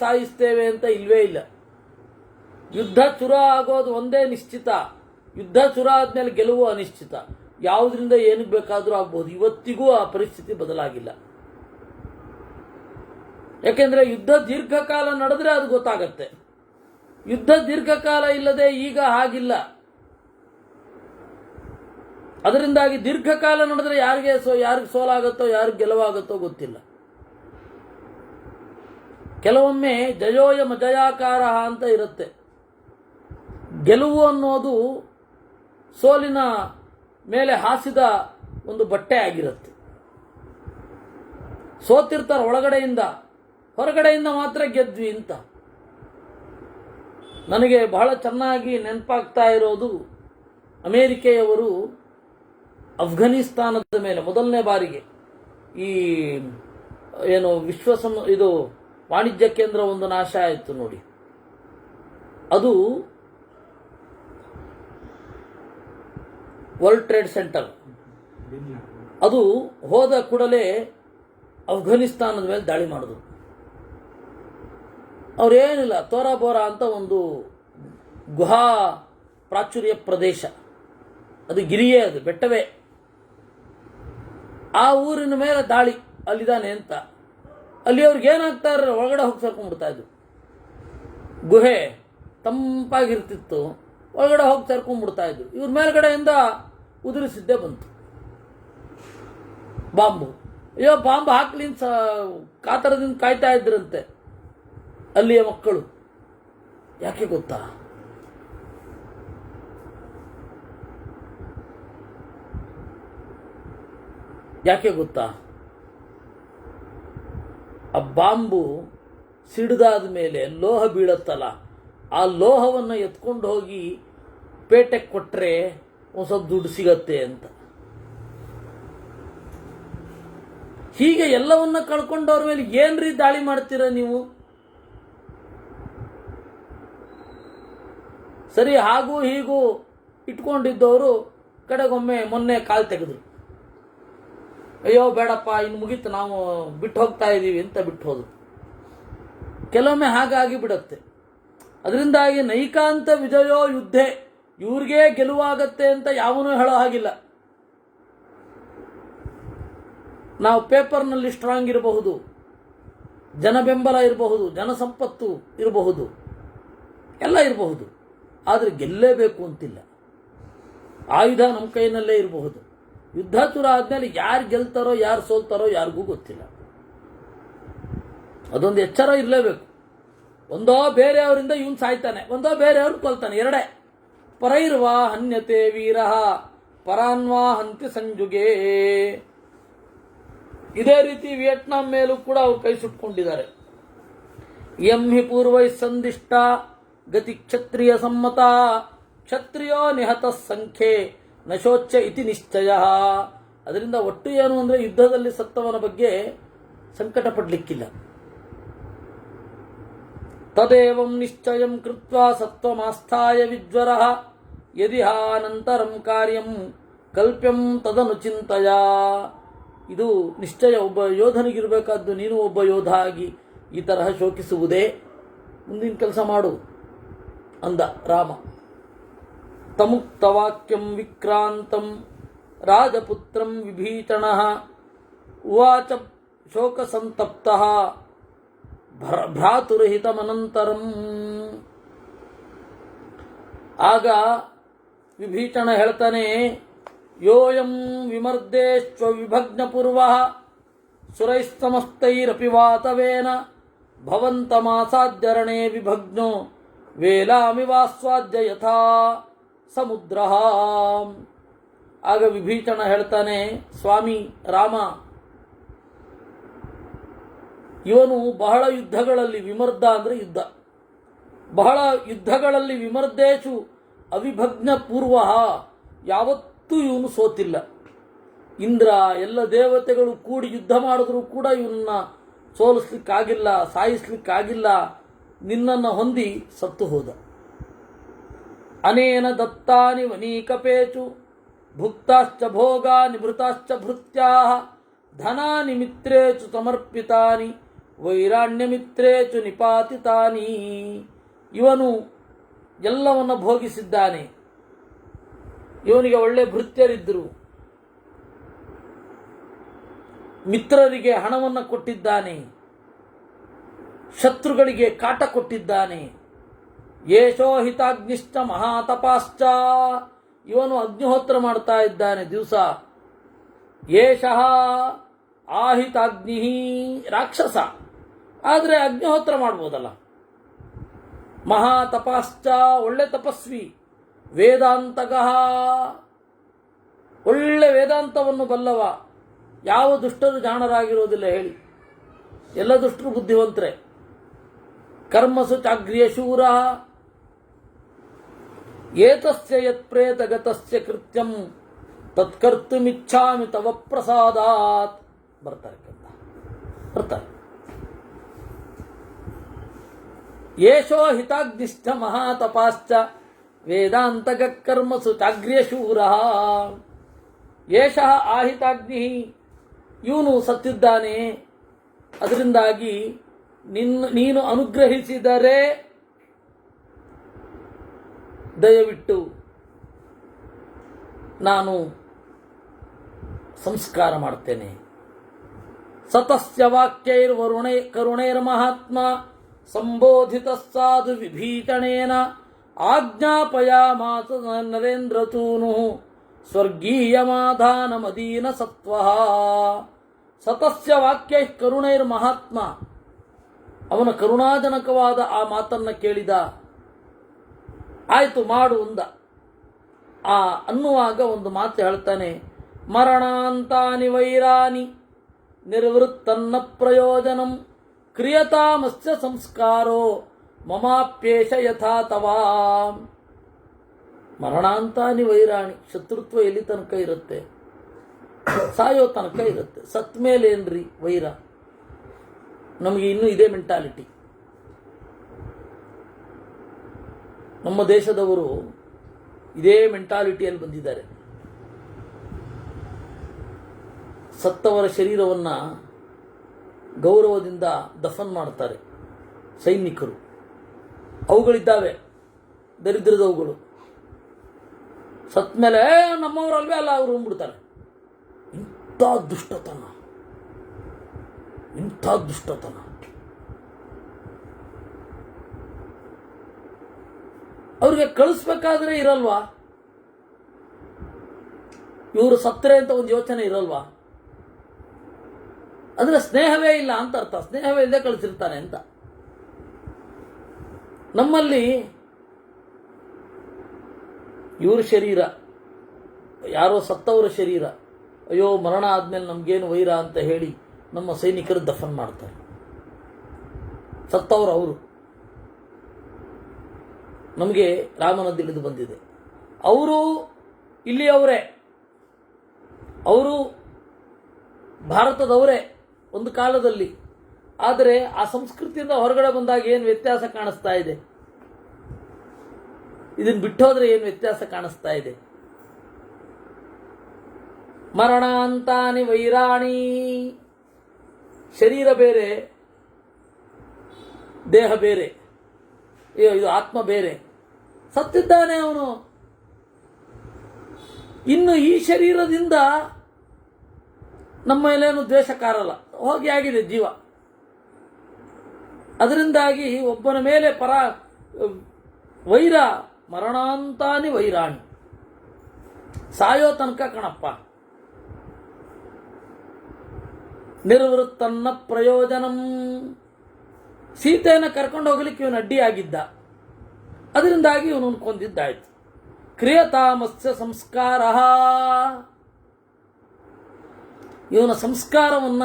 ಸಾಯಿಸ್ತೇವೆ ಅಂತ ಇಲ್ವೇ ಇಲ್ಲ. ಯುದ್ಧ ಚುರ ಆಗೋದು ಒಂದೇ ನಿಶ್ಚಿತ. ಯುದ್ಧ ಚುರ ಆದ್ಮೇಲೆ ಗೆಲುವು ಅನಿಶ್ಚಿತ. ಯಾವುದರಿಂದ ಏನಕ್ಕೆ ಬೇಕಾದರೂ ಆಗ್ಬೋದು. ಇವತ್ತಿಗೂ ಆ ಪರಿಸ್ಥಿತಿ ಬದಲಾಗಿಲ್ಲ. ಯಾಕೆಂದ್ರೆ ಯುದ್ಧ ದೀರ್ಘಕಾಲ ನಡೆದ್ರೆ ಅದು ಗೊತ್ತಾಗತ್ತೆ. ಯುದ್ಧ ದೀರ್ಘಕಾಲ ಇಲ್ಲದೆ ಈಗ ಹಾಗಿಲ್ಲ. ಅದರಿಂದಾಗಿ ದೀರ್ಘಕಾಲ ನಡೆದ್ರೆ ಯಾರಿಗೆ ಸೋಲಾಗತ್ತೋ ಯಾರಿಗೆ ಗೆಲುವಾಗತ್ತೋ ಗೊತ್ತಿಲ್ಲ. ಕೆಲವೊಮ್ಮೆ ಜಯೋಯಮ ಜಯಾಕಾರ ಅಂತ ಇರುತ್ತೆ. ಗೆಲುವು ಅನ್ನೋದು ಸೋಲಿನ ಮೇಲೆ ಹಾಸಿದ ಒಂದು ಬಟ್ಟೆ ಆಗಿರುತ್ತೆ. ಸೋತಿರ್ತಾರೆ ಒಳಗಡೆಯಿಂದ, ಹೊರಗಡೆಯಿಂದ ಮಾತ್ರ ಗೆದ್ವಿ ಅಂತ. ನನಗೆ ಬಹಳ ಚೆನ್ನಾಗಿ ನೆನಪಾಗ್ತಾ ಇರೋದು, ಅಮೇರಿಕೆಯವರು ಅಫ್ಘಾನಿಸ್ತಾನದ ಮೇಲೆ ಮೊದಲನೇ ಬಾರಿಗೆ ಈ ಏನು ಇದು ವಾಣಿಜ್ಯ ಕೇಂದ್ರ ಒಂದು ನಾಶ ಆಯಿತು ನೋಡಿ. ಅದು ವರ್ಲ್ಡ್ ಟ್ರೇಡ್ ಸೆಂಟರ್. ಅದು ಹೋದ ಕೂಡಲೇ ಅಫ್ಘಾನಿಸ್ತಾನದ ಮೇಲೆ ದಾಳಿ ಮಾಡಿದ್ರು. ಅವರೇನಿಲ್ಲ, ತೋರಾ ಬೋರಾ ಅಂತ ಒಂದು ಗುಹಾ ಪ್ರಾಚುರ್ಯ ಪ್ರದೇಶ, ಅದು ಗಿರಿಯೇ, ಅದು ಬೆಟ್ಟವೇ. ಆ ಊರಿನ ಮೇಲೆ ದಾಳಿ, ಅಲ್ಲಿದ್ದಾನೆ ಅಂತ. ಅಲ್ಲಿ ಅವ್ರಿಗೆ ಏನಾಗ್ತಾರೆ, ಒಳಗಡೆ ಹೋಗಿ ಸೇರ್ಕೊಂಡ್ಬಿಡ್ತಾ ಇದ್ರು. ಗುಹೆ ತಂಪಾಗಿರ್ತಿತ್ತು, ಒಳಗಡೆ ಹೋಗಿ ಸೇರ್ಕೊಂಡ್ಬಿಡ್ತಾ ಇದ್ರು. ಇವ್ರ ಮೇಲ್ಗಡೆಯಿಂದ ಉದುರಿಸಿದ್ದೇ ಬಂತು ಬಾಂಬು. ಅಯ್ಯೋ ಬಾಂಬ್ ಹಾಕ್ಲಿ ಕಾತರದಿಂದ ಕಾಯ್ತಾ ಇದ್ರಂತೆ ಅಲ್ಲಿಯ ಮಕ್ಕಳು. ಯಾಕೆ ಗೊತ್ತಾ? ಯಾಕೆ ಗೊತ್ತಾ? ಆ ಬಾಂಬು ಸಿಡಿದಾದ ಮೇಲೆ ಲೋಹ ಬೀಳತ್ತಲ್ಲ, ಆ ಲೋಹವನ್ನು ಎತ್ಕೊಂಡು ಹೋಗಿ ಪೇಟೆಗೆ ಕೊಟ್ಟರೆ ಒಂದು ಸ್ವಲ್ಪ ದುಡ್ಡು ಸಿಗತ್ತೆ ಅಂತ. ಹೀಗೆ ಎಲ್ಲವನ್ನ ಕಳ್ಕೊಂಡವ್ರ ಮೇಲೆ ಏನ್ರಿ ದಾಳಿ ಮಾಡ್ತೀರ ನೀವು? ಸರಿ, ಹಾಗೂ ಹೀಗೂ ಇಟ್ಕೊಂಡಿದ್ದವರು ಕಡೆಗೊಮ್ಮೆ ಮೊನ್ನೆ ಕಾಲು ತೆಗೆದ್ರು. ಅಯ್ಯೋ ಬೇಡಪ್ಪ, ಇನ್ನು ಮುಗೀತು, ನಾವು ಬಿಟ್ಟು ಹೋಗ್ತಾ ಇದ್ದೀವಿ ಅಂತ ಬಿಟ್ಟು ಹೋದ್ರು. ಕೆಲವೊಮ್ಮೆ ಹಾಗಾಗಿ ಬಿಡುತ್ತೆ. ಅದರಿಂದಾಗಿ ನೈಕಾಂತ ವಿಜಯೋ ಯುದ್ಧೆ, ಇವ್ರಿಗೆ ಗೆಲುವಾಗತ್ತೆ ಅಂತ ಯಾವನೂ ಹೇಳೋ ಹಾಗಿಲ್ಲ. ನಾವು ಪೇಪರ್ನಲ್ಲಿ ಸ್ಟ್ರಾಂಗ್ ಇರಬಹುದು, ಜನ ಬೆಂಬಲ ಇರಬಹುದು, ಜನ ಸಂಪತ್ತು ಇರಬಹುದು, ಎಲ್ಲ ಇರಬಹುದು, ಆದರೆ ಗೆಲ್ಲೇಬೇಕು ಅಂತಿಲ್ಲ. ಆಯುಧ ನಮ್ಮ ಕೈನಲ್ಲೇ ಇರಬಹುದು. ಯುದ್ಧ ಚೂರ ಆದ್ಮೇಲೆ ಯಾರು ಗೆಲ್ತಾರೋ ಯಾರು ಸೋಲ್ತಾರೋ ಯಾರಿಗೂ ಗೊತ್ತಿಲ್ಲ. ಅದೊಂದು ಎಚ್ಚರ ಇರಲೇಬೇಕು. ಒಂದೋ ಬೇರೆಯವರಿಂದ ಇವನು ಸಾಯ್ತಾನೆ, ಒಂದೋ ಬೇರೆಯವ್ರು ಕೊಲ್ತಾನೆ, ಎರಡೇ. ಪರೈರ್ವಾ ಹನ್ಯತೆ ವೀರಃ ಪರಾನ್ವಾ ಹಂತಿ ಸಂಜುಗೆ. ಇದೇ ರೀತಿ ವಿಯೆಟ್ನಾಂ ಮೇಲೂ ಕೂಡ ಅವರು ಕೈ ಸುಟ್ಕೊಂಡಿದ್ದಾರೆ. ಎಂ ಹಿ ಪೂರ್ವೈ ಸಂದಿಷ್ಟ ಗತಿ ಕ್ಷತ್ರಿಯ ಸಮ್ಮತ ಕ್ಷತ್ರಿಯೋ ನಿಹತ ಸಂಖ್ಯೆ ನಶೋಚ್ಚ ಇತಿ ನಿಶ್ಚಯ. ಅದರಿಂದ ಒಟ್ಟು ಏನು ಅಂದರೆ ಯುದ್ಧದಲ್ಲಿ ಸತ್ತವನ ಬಗ್ಗೆ ಸಂಕಟ ಪಡಲಿಕ್ಕಿಲ್ಲ. ತದೇವಂ ನಿಶ್ಚಯಂ ಕೃತ್ವಾ ಸತ್ವಮಾಸ್ಥಾಯ ವಿಜ್ವರಃ ಯದಿಹಾನಂತರಂ ಕಾರ್ಯಂ ಕಲ್ಪ್ಯಂ ತದನು ಚಿಂತಯ. ಇದು ನಿಶ್ಚಯ. ಒಬ್ಬ ಯೋಧನಿಗಿರಬೇಕಾದ್ದು. ನೀನು ಒಬ್ಬ ಯೋಧ ಆಗಿ ಈ ತರಹ ಶೋಕಿಸುವುದೇ, ಮುಂದಿನ ಕೆಲಸ ಮಾಡು ಅಂದ ರಾಮ. ತಮುಕ್ತವಾಕ್ಯಂ ವಿಕ್ರಾಂತಂ ರಾಜಪುತ್ರಂ ವಿಭೀಷಣಃ ಉವಾಚ ಶೋಕಸಂತಪ್ತಃ ಭ್ರಾತುರಹಿತಮನಂತರಂ. ಆಗ ವಿಭೀಷಣ ಹೇಳ್ತಾನೆ, ಯೋಯಂ ವಿಮರ್ದೇಶ್ವ ವಿಭಗ್ನಪೂರ್ವಃ ಸುರೈಸ್ತಮಸ್ತೈರಪಿ ವಾತವೇನ ಭವಂತಮಾಸಾದ್ಯರಣೇ ವಿಭಗ್ನೋ ವೇಲಾಮಿವಾಸ್ವಾದ್ಯ ಯಥಾ ಸಮುದ್ರ. ಆಗ ವಿಭೀಷಣ ಹೇಳ್ತಾನೆ, ಸ್ವಾಮಿ ರಾಮ, ಇವನು ಬಹಳ ಯುದ್ಧಗಳಲ್ಲಿ, ವಿಮರ್ದ ಅಂದರೆ ಯುದ್ಧ, ಬಹಳ ಯುದ್ಧಗಳಲ್ಲಿ ವಿಮರ್ದೇಶು ಅವಿಭಗ್ನ ಪೂರ್ವ, ಯಾವತ್ತೂ ಇವನು ಸೋತಿಲ್ಲ. ಇಂದ್ರ ಎಲ್ಲ ದೇವತೆಗಳು ಕೂಡಿ ಯುದ್ಧ ಮಾಡಿದ್ರೂ ಕೂಡ ಇವನ್ನ ಸೋಲಿಸ್ಲಿಕ್ಕಾಗಿಲ್ಲ, ಸಾಯಿಸ್ಲಿಕ್ಕಾಗಿಲ್ಲ. ನಿನ್ನನ್ನು ಹೊಂದಿ ಸತ್ತು ಹೋದ. ಅನೇನ ದತ್ತಾನಿ ವನೀಕಪೇಚು ಭುಕ್ತಾಶ್ಚ ಭೋಗಾನಿ ಭೃತಾಶ್ಚ ಭೃತ್ಯಾಃ ಧನಾನಿ ಮಿತ್ರೇಚು ಸಮರ್ಪಿತಾನಿ ವೈರಾಣ್ಯ ಮಿತ್ರೇಚು ನಿಪಾತಿತಾನಿ. ಇವನು ಎಲ್ಲವನ್ನ ಭೋಗಿಸಿದ್ದಾನೆ. ಇವನಿಗೆ ಒಳ್ಳೆ ಭೃತ್ಯರಿದ್ದರು, ಮಿತ್ರರಿಗೆ ಹಣವನ್ನು ಕೊಟ್ಟಿದ್ದಾನೆ, ಶತ್ರುಗಳಿಗೆ ಕಾಟ ಕೊಟ್ಟಿದ್ದಾನೆ. ಯೇಷೋ ಹಿತಾಗ್ನಿಶ್ಚ ಮಹಾತಪಾಶ್ಚ, ಇವನು ಅಗ್ನಿಹೋತ್ರ ಮಾಡ್ತಾ ಇದ್ದಾನೆ ದಿವಸ. ಯೇಷಃ ಆಹಿತಾಗ್ನಿ, ರಾಕ್ಷಸ ಆದರೆ ಅಗ್ನಿಹೋತ್ರ ಮಾಡ್ಬೋದಲ್ಲ. ಮಹಾತಪಾಶ್ಚ, ಒಳ್ಳೆ ತಪಸ್ವಿ. ವೇದಾಂತಗಃ, ಒಳ್ಳೆ ವೇದಾಂತವನ್ನು ಬಲ್ಲವ. ಯಾವ ದುಷ್ಟರು ಜಾಣರಾಗಿರೋದಿಲ್ಲ ಹೇಳಿ, ಎಲ್ಲ ದುಷ್ಟರು ಬುದ್ಧಿವಂತರೆ. ಕರ್ಮಸು ಚಾಗ್ರ್ಯಶೂರ, ಏತಸ್ಯ ಯತ್ಪ್ರೇತಗತಸ್ಯ ಕೃತ್ಯಂ ತತ್ಕರ್ತುಮಿಚ್ಛಾಮಿ ತವ ಪ್ರಸಾದಾತ್. ಬರ್ತಾರೆ. ಯೇಷೋ ಹಿತಾಗ್ನಿಶ್ಚ ಮಹಾತಪಾಶ್ಚ ವೇದಾಂತಗ ಕರ್ಮಸು ಚಾಗ್ರ್ಯಶೂರ. ಯೇಷಃ ಆಹಿತಾಗ್ನಿ, ಇವನು ಸತ್ತಿದ್ದಾನೆ. ಅದರಿಂದಾಗಿ ನೀನು ಅನುಗ್ರಹಿಸಿದರೆ ದಯವಿಟ್ಟು ನಾನು ಸಂಸ್ಕಾರ ಮಾಡ್ತೇನೆ. ಸತಸ್ಯ ವಾಕ್ಯೈರ್ವರುಣೈ ಕರುಣೈರ್ಮಹಾತ್ಮ ಸಂಬೋಧಿತ ಸಾಧು ವಿಭೀಷಣೇನ ಆಜ್ಞಾಪಯಾಮಾಸ ನರೇಂದ್ರತೂನು ಸ್ವರ್ಗೀಯಮಾಧಾನಮದೀನ ಸತ್ವಃ ಸತಸ್ಯ ವಾಕ್ಯ ಕರುಣೈರ್ಮಹಾತ್ಮ. ಅವನ ಕರುಣಾಜನಕವಾದ ಆ ಮಾತನ್ನು ಕೇಳಿದ. ಆಯಿತು ಮಾಡು ಅಂದ. ಅನ್ನುವಾಗ ಒಂದು ಮಾತು ಹೇಳ್ತಾನೆ, ಮರಣಾಂತಾನಿ ವೈರಾನಿ ನಿರ್ವೃತ್ತನ್ನ ಪ್ರಯೋಜನಂ ಕ್ರಿಯತಾಮಸ್ಯ ಸಂಸ್ಕಾರೋ ಮಮಾಪ್ಯೇಷ ಯಥಾ ತವಾ. ಮರಣಾಂತಾನಿ ವೈರಾಣಿ, ಶತ್ರುತ್ವ ಎಲ್ಲಿ ತನಕ ಇರುತ್ತೆ? ಸಾಯೋ ತನಕ ಇರುತ್ತೆ. ಸತ್ ಮೇಲೇನ್ರಿ ವೈರ? ನಮಗೆ ಇನ್ನೂ ಇದೇ ಮೆಂಟಾಲಿಟಿ. ನಮ್ಮ ದೇಶದವರು ಇದೇ ಮೆಂಟಾಲಿಟಿಯಲ್ಲಿ ಬಂದಿದ್ದಾರೆ. ಸತ್ತವರ ಶರೀರವನ್ನು ಗೌರವದಿಂದ ದಫನ್ ಮಾಡ್ತಾರೆ ಸೈನಿಕರು. ಅವುಗಳಿದ್ದಾವೆ, ದರಿದ್ರದವುಗಳು. ಸತ್ ಮೇಲೆ ನಮ್ಮವರಲ್ವೇ ಅಲ್ಲ ಅವರು ಅಂದ್ಬಿಡ್ತಾರೆ. ಇಂಥ ದುಷ್ಟತನ, ಇಂಥ ದುಷ್ಟತನ. ಅವ್ರಿಗೆ ಕಳಿಸ್ಬೇಕಾದ್ರೆ ಇರಲ್ವಾ? ಇವರು ಸತ್ತರೆ ಅಂತ ಒಂದು ಯೋಚನೆ ಇರಲ್ವಾ? ಅಂದ್ರೆ ಸ್ನೇಹವೇ ಇಲ್ಲ ಅಂತ ಅರ್ಥ. ಸ್ನೇಹವೇ ಇಲ್ಲದೆ ಕಳಿಸಿರ್ತಾನೆ ಅಂತ. ನಮ್ಮಲ್ಲಿ ಇವ್ರ ಶರೀರ, ಯಾರೋ ಸತ್ತವರ ಶರೀರ, ಅಯ್ಯೋ ಮರಣ ಆದ್ಮೇಲೆ ನಮ್ಗೇನು ವೈರ ಅಂತ ಹೇಳಿ ನಮ್ಮ ಸೈನಿಕರು ದಫನ್ ಮಾಡ್ತಾರೆ. ಸತ್ತವರು ಅವರು. ನಮಗೆ ರಾಮನ ತಿಳಿದು ಬಂದಿದೆ. ಅವರು ಇಲ್ಲಿಯವರೇ, ಅವರು ಭಾರತದವರೇ ಒಂದು ಕಾಲದಲ್ಲಿ. ಆದರೆ ಆ ಸಂಸ್ಕೃತಿಯಿಂದ ಹೊರಗಡೆ ಬಂದಾಗ ಏನು ವ್ಯತ್ಯಾಸ ಕಾಣಿಸ್ತಾ ಇದೆ? ಇದನ್ನು ಬಿಟ್ಟೋದ್ರೆ ಏನು ವ್ಯತ್ಯಾಸ ಕಾಣಿಸ್ತಾ ಇದೆ? ಮರಣಾಂತಾನಿ ವೈರಾಣಿ. ಶರೀರ ಬೇರೆ, ದೇಹ ಬೇರೆ, ಇದು ಆತ್ಮ ಬೇರೆ. ಸತ್ತಿದ್ದಾನೆ ಅವನು. ಇನ್ನು ಈ ಶರೀರದಿಂದ ನಮ್ಮ ಮೇಲೇನು ದ್ವೇಷ ಕಾರಲ್ಲ, ಹೋಗಿ ಆಗಿದೆ ಜೀವ. ಅದರಿಂದಾಗಿ ಒಬ್ಬನ ಮೇಲೆ ವೈರ. ಮರಣಾಂತಾನಿ ವೈರಾಣಿ, ಸಾಯೋ ತನಕ ಕಣಪ್ಪ. ನಿರ್ವೃತ್ತನ್ನ ಪ್ರಯೋಜನಂ. ಸೀತೆಯನ್ನು ಕರ್ಕೊಂಡು ಹೋಗ್ಲಿಕ್ಕೆ ಇವನು ಅಡ್ಡಿಯಾಗಿದ್ದ. ಅದರಿಂದಾಗಿ ಇವನನ್ನು ಕೊಂದಿದ್ದಾಯ್ತು. ಕ್ರಿಯತಾಮಸ್ಯ ಸಂಸ್ಕಾರ. ಇವನ ಸಂಸ್ಕಾರವನ್ನ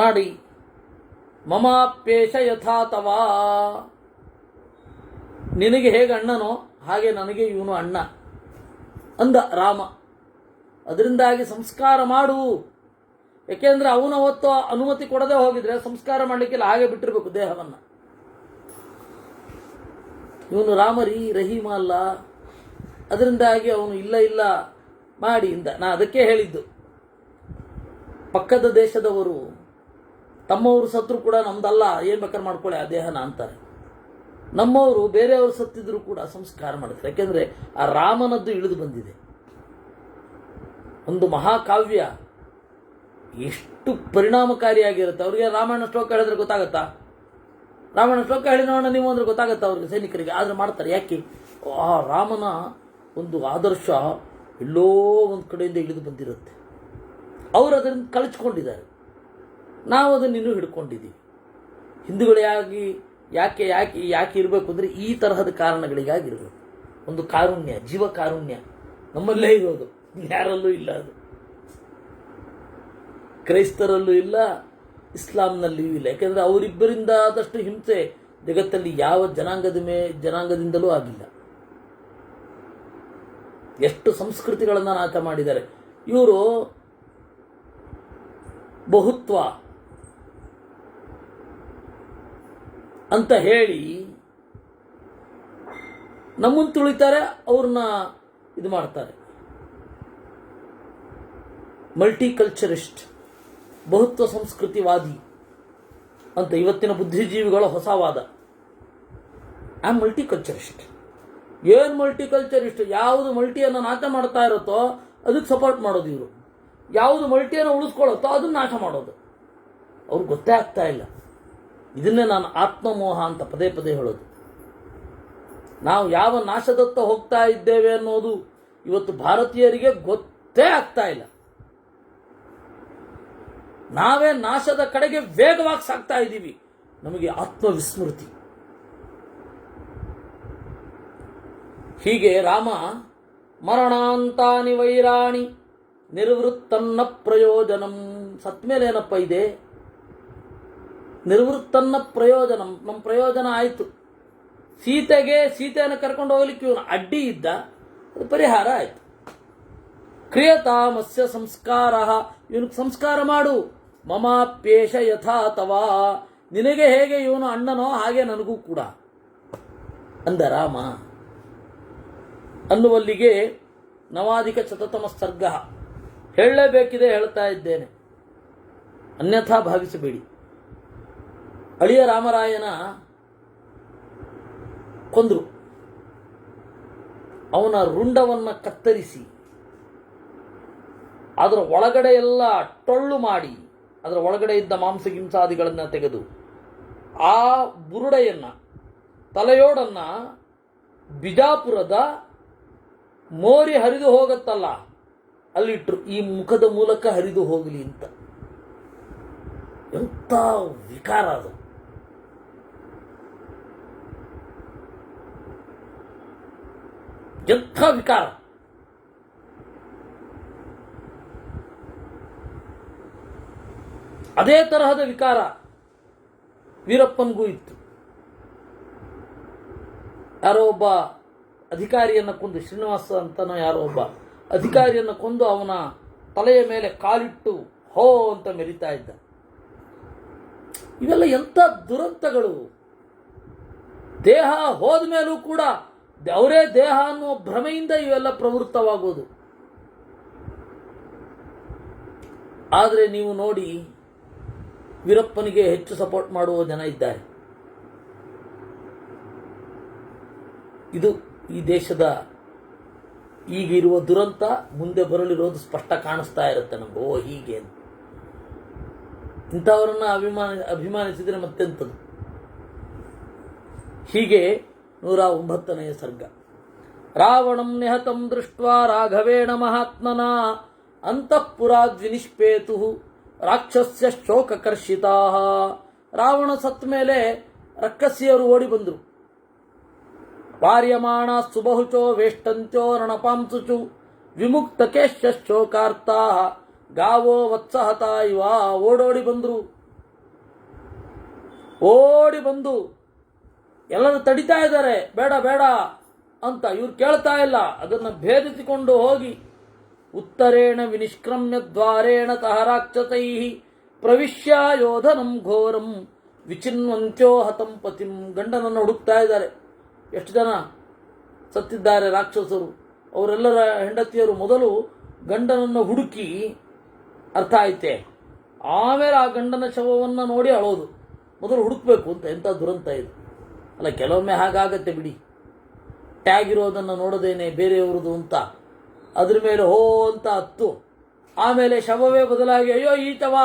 ಮಾಡಿ ಮಮಾಪ್ಯೇಷ ಯಥಾ ತವಾ. ನಿನಗೆ ಹೇಗೆ ಅಣ್ಣನೋ ಹಾಗೆ ನನಗೆ ಇವನು ಅಣ್ಣ ಅಂದ ರಾಮ. ಅದರಿಂದಾಗಿ ಸಂಸ್ಕಾರ ಮಾಡು. ಯಾಕೆಂದ್ರೆ ಅವನು ಅವತ್ತು ಅನುಮತಿ ಕೊಡದೆ ಹೋಗಿದ್ರೆ ಸಂಸ್ಕಾರ ಮಾಡಲಿಕ್ಕಿಲ್ಲ, ಹಾಗೆ ಬಿಟ್ಟಿರಬೇಕು ದೇಹವನ್ನ. ಇವನು ರಾಮರಿ ರಹೀಮ ಅಲ್ಲ. ಅದರಿಂದಾಗಿ ಅವನು ಇಲ್ಲ ಇಲ್ಲ ಮಾಡಿ ಇಂದ. ನಾ ಅದಕ್ಕೆ ಹೇಳಿದ್ದು, ಪಕ್ಕದ ದೇಶದವರು ತಮ್ಮವರು ಸತ್ರು ಕೂಡ ನಮ್ದಲ್ಲ, ಏನ್ ಬೇಕಾದ್ರೆ ಮಾಡ್ಕೊಳ್ಳಿ ಆ ದೇಹನ ಅಂತಾರೆ. ನಮ್ಮವರು ಬೇರೆಯವರು ಸತ್ತಿದ್ರು ಕೂಡ ಸಂಸ್ಕಾರ ಮಾಡ್ತಾರೆ. ಯಾಕೆಂದ್ರೆ ಆ ರಾಮನದ್ದು ಇಳಿದು ಬಂದಿದೆ. ಒಂದು ಮಹಾಕಾವ್ಯ ಎಷ್ಟು ಪರಿಣಾಮಕಾರಿಯಾಗಿರುತ್ತೆ. ಅವರಿಗೆ ರಾಮಾಯಣ ಶ್ಲೋಕ ಹೇಳಿದ್ರೆ ಗೊತ್ತಾಗತ್ತಾ? ರಾಮಾಯಣ ಶ್ಲೋಕ ಹೇಳಿ ನೋಡೋಣ ನೀವು ಅಂದ್ರೆ ಗೊತ್ತಾಗತ್ತಾ ಅವ್ರಿಗೆ, ಸೈನಿಕರಿಗೆ? ಆದ್ರೆ ಮಾಡ್ತಾರೆ. ಯಾಕೆ? ಆ ರಾಮನ ಒಂದು ಆದರ್ಶ ಎಲ್ಲೋ ಒಂದು ಕಡೆಯಿಂದ ಇಳಿದು ಬಂದಿರುತ್ತೆ. ಅವರು ಅದರಿಂದ ಕಳಚ್ಕೊಂಡಿದ್ದಾರೆ, ನಾವು ಅದನ್ನು ಇನ್ನೂ ಹಿಡ್ಕೊಂಡಿದ್ದೀವಿ. ಹಿಂದೂಗಳಿಗಾಗಿ ಯಾಕೆ ಯಾಕೆ ಯಾಕೆ ಇರಬೇಕು ಅಂದರೆ ಈ ತರಹದ ಕಾರಣಗಳಿಗಾಗಿರಬೇಕು. ಒಂದು ಕಾರುಣ್ಯ, ಜೀವ ಕಾರುಣ್ಯ ನಮ್ಮಲ್ಲೇ ಇರೋದು, ಯಾರಲ್ಲೂ ಇಲ್ಲ. ಅದು ಕ್ರೈಸ್ತರಲ್ಲೂ ಇಲ್ಲ, ಇಸ್ಲಾಂನಲ್ಲಿಯೂ ಇಲ್ಲ. ಯಾಕೆಂದರೆ ಅವರಿಬ್ಬರಿಂದ ಆದಷ್ಟು ಹಿಂಸೆ ಜಗತ್ತಲ್ಲಿ ಯಾವ ಜನಾಂಗದಿಂದಲೂ ಆಗಿಲ್ಲ. ಎಷ್ಟು ಸಂಸ್ಕೃತಿಗಳನ್ನು ನಾಶ ಮಾಡಿದ್ದಾರೆ ಇವರು. ಬಹುತ್ವ ಅಂತ ಹೇಳಿ ನಮ್ಮನ್ನು ತುಳಿತಾರೆ, ಅವ್ರನ್ನ ಇದು ಮಾಡ್ತಾರೆ. ಮಲ್ಟಿಕಲ್ಚರಿಸ್ಟ್, ಬಹುತ್ವ ಸಂಸ್ಕೃತಿವಾದಿ ಅಂತ ಇವತ್ತಿನ ಬುದ್ಧಿಜೀವಿಗಳ ಹೊಸ ವಾದ. ಆ ಮಲ್ಟಿಕಲ್ಚರಿಸ್ಟ್ ಏನು? ಮಲ್ಟಿಕಲ್ಚರಿಸ್ಟ್ ಯಾವುದು ಮಲ್ಟಿಯನ್ನು ನಾಶ ಮಾಡ್ತಾ ಇರುತ್ತೋ ಅದಕ್ಕೆ ಸಪೋರ್ಟ್ ಮಾಡೋದು ಇವರು. ಯಾವುದು ಮಲ್ಟಿಯನ್ನು ಉಳಿಸ್ಕೊಳ್ಳುತ್ತೋ ಅದನ್ನು ನಾಶ ಮಾಡೋದು. ಅವ್ರಿಗೆ ಗೊತ್ತೇ ಆಗ್ತಾ ಇಲ್ಲ. ಇದನ್ನೇ ನಾನು ಆತ್ಮಮೋಹ ಅಂತ ಪದೇ ಪದೇ ಹೇಳೋದು. ನಾವು ಯಾವ ನಾಶದತ್ತ ಹೋಗ್ತಾ ಇದ್ದೇವೆ ಅನ್ನೋದು ಇವತ್ತು ಭಾರತೀಯರಿಗೆ ಗೊತ್ತೇ ಆಗ್ತಾ ಇಲ್ಲ. ನಾವೇ ನಾಶದ ಕಡೆಗೆ ವೇಗವಾಗಿ ಸಾಗ್ತಾ ಇದ್ದೀವಿ. ನಮಗೆ ಆತ್ಮವಿಸ್ಮೃತಿ. ಹೀಗೆ ರಾಮ ಮರಣಾಂತಾನಿ ವೈರಾಣಿ ನಿರ್ವೃತ್ತನ್ನ ಪ್ರಯೋಜನಂ. ಸತ್ಮೇಲೇನಪ್ಪ ಇದೆ? ನಿರ್ವೃತ್ತನ್ನ ಪ್ರಯೋಜನಂ. ನಮ್ಮ ಪ್ರಯೋಜನ ಆಯಿತು. ಸೀತೆಯನ್ನು ಕರ್ಕೊಂಡು ಹೋಗ್ಲಿಕ್ಕೆ ಇವನು ಅಡ್ಡಿ ಇದ್ದ, ಅದು ಪರಿಹಾರ ಆಯಿತು. ಕ್ರಿಯತಾಮಸ್ಯ ಸಂಸ್ಕಾರ. ಇವನಿಗೆ ಸಂಸ್ಕಾರ ಮಾಡು. ಮಮಾಪ್ಯೇಷ ಯಥಾ ತವಾ. ನಿನಗೆ ಹೇಗೆ ಇವನು ಅಣ್ಣನೋ ಹಾಗೆ ನನಗೂ ಕೂಡ ಅಂದ ರಾಮ. ಅನ್ನುವಲ್ಲಿಗೆ ನವಾಧಿಕ ಶತತಮ ಸರ್ಗ. ಹೇಳಲೇಬೇಕಿದೆ, ಹೇಳ್ತಾ ಇದ್ದೇನೆ, ಅನ್ಯಥಾ ಭಾವಿಸಬೇಡಿ. ಅಳಿಯ ರಾಮರಾಯನ ಕೊಂದ್ರು. ಅವನ ರುಂಡವನ್ನು ಕತ್ತರಿಸಿ ಅದರ ಒಳಗಡೆ ಎಲ್ಲ ಟೊಳ್ಳು ಮಾಡಿ ಅದರ ಒಳಗಡೆ ಇದ್ದ ಮಾಂಸಗಿಂಸಾದಿಗಳನ್ನು ತೆಗೆದು ಆ ಬುರುಡೆಯನ್ನ, ತಲೆಯೋಡನ್ನ ಬಿಜಾಪುರದ ಮೋರಿ ಹರಿದು ಹೋಗತ್ತಲ್ಲ ಅಲ್ಲಿಟ್ರು. ಈ ಮುಖದ ಮೂಲಕ ಹರಿದು ಹೋಗಲಿ ಅಂತ. ಎಂಥ ವಿಕಾರ ಅದು! ಎಂಥ ವಿಕಾರ! ಅದೇ ತರಹದ ವಿಕಾರ ವೀರಪ್ಪನಿಗೂ ಇತ್ತು. ಯಾರೋ ಒಬ್ಬ ಅಧಿಕಾರಿಯನ್ನು ಕೊಂದು, ಶ್ರೀನಿವಾಸ ಅಂತನೋ ಯಾರೋ ಒಬ್ಬ ಅಧಿಕಾರಿಯನ್ನು ಕೊಂದು ಅವನ ತಲೆಯ ಮೇಲೆ ಕಾಲಿಟ್ಟು ಹೋ ಅಂತ ಮೆರಿತಾ ಇದ್ದ. ಇವೆಲ್ಲ ಎಂಥ ದುರಂತಗಳು! ದೇಹ ಹೋದ ಮೇಲೂ ಕೂಡ ಅವರೇ ದೇಹ ಅನ್ನುವ ಭ್ರಮೆಯಿಂದ ಇವೆಲ್ಲ ಪ್ರವೃತ್ತವಾಗುವುದು. ಆದರೆ ನೀವು ನೋಡಿ, ವೀರಪ್ಪನಿಗೆ ಹೆಚ್ಚು ಸಪೋರ್ಟ್ ಮಾಡುವ ಜನ ಇದ್ದಾರೆ. ಇದು ಈ ದೇಶದ ಈಗಿರುವ ದುರಂತ. ಮುಂದೆ ಬರಲಿರೋದು ಸ್ಪಷ್ಟ ಕಾಣಿಸ್ತಾ ಇರುತ್ತೆ ನಮ್ಗೆ. ಓ ಹೀಗೆ ಅಂತ. ಇಂಥವರನ್ನ ಅಭಿಮಾನಿಸಿದರೆ ಮತ್ತೆಂಥದ್ದು. ಹೀಗೆ 109ನೇ ಸರ್ಗ. ರಾವಣಂ ನಿಹತಂ ದೃಷ್ಟ್ವಾ ರಾಘವೇಣ ಮಹಾತ್ಮನ ಅಂತಃಪುರಾದ್ವಿನಿಷ್ಪೇತು ರಾಕ್ಷಸ್ಯ ಶೋಕಕರ್ಷಿತಾ. ರಾವಣ ಸತ್ತ ಮೇಲೆ ರಕ್ಕಸಿಯರು ಓಡಿ ಬಂದರು. ವಾರ್ಯಮಾಣ ಸುಬಹುಚೋ ವೇಷ್ಟಂತ್ಯೋ ರಣಪಾಂಸುಚು ವಿಮುಕ್ತಕೇಶ ಶೋಕಾರ್ತಾ ಗಾವೋ ವತ್ಸಹತ ಇವ. ಓಡೋಡಿ ಬಂದರು. ಓಡಿ ಬಂದು ಎಲ್ಲರೂ ತಡಿತಾ ಇದ್ದಾರೆ, ಬೇಡ ಬೇಡ ಅಂತ. ಇವ್ರು ಕೇಳ್ತಾ ಇಲ್ಲ. ಅದನ್ನು ಭೇದಿಸಿಕೊಂಡು ಹೋಗಿ ಉತ್ತರೇಣ ವಿನಿಷ್ಕ್ರಮ್ಯ ದ್ವಾರೇಣ ತಹ ರಾಕ್ಷಸೈ ಪ್ರವಿಶ್ಯ ಯೋಧನಂ ಘೋರಂ ವಿಚಿನ್ವಂತ್ಯೋ ಹತಂ ಪತಿಂ. ಗಂಡನನ್ನು ಹುಡುಕ್ತಾ ಇದ್ದಾರೆ. ಎಷ್ಟು ಜನ ಸತ್ತಿದ್ದಾರೆ ರಾಕ್ಷಸರು. ಅವರೆಲ್ಲರ ಹೆಂಡತಿಯರು ಮೊದಲು ಗಂಡನನ್ನು ಹುಡುಕಿ, ಅರ್ಥ ಆಯ್ತೆ, ಆಮೇಲೆ ಆ ಗಂಡನ ಶವವನ್ನು ನೋಡಿ ಅಳೋದು. ಮೊದಲು ಹುಡುಕ್ಬೇಕು ಅಂತ. ಎಂಥ ದುರಂತ ಇದು ಅಲ್ಲ. ಕೆಲವೊಮ್ಮೆ ಹಾಗಾಗತ್ತೆ ಬಿಡಿ. ಟ್ಯಾಗ್ ಇರೋದನ್ನು ನೋಡೋದೇನೆ ಬೇರೆಯವ್ರದ್ದು ಅಂತ ಅದ್ರ ಮೇಲೆ ಹೋ ಅಂತ ಹತ್ತು, ಆಮೇಲೆ ಶವವೇ ಬದಲಾಗಿ ಅಯ್ಯೋ ಈ ಶವ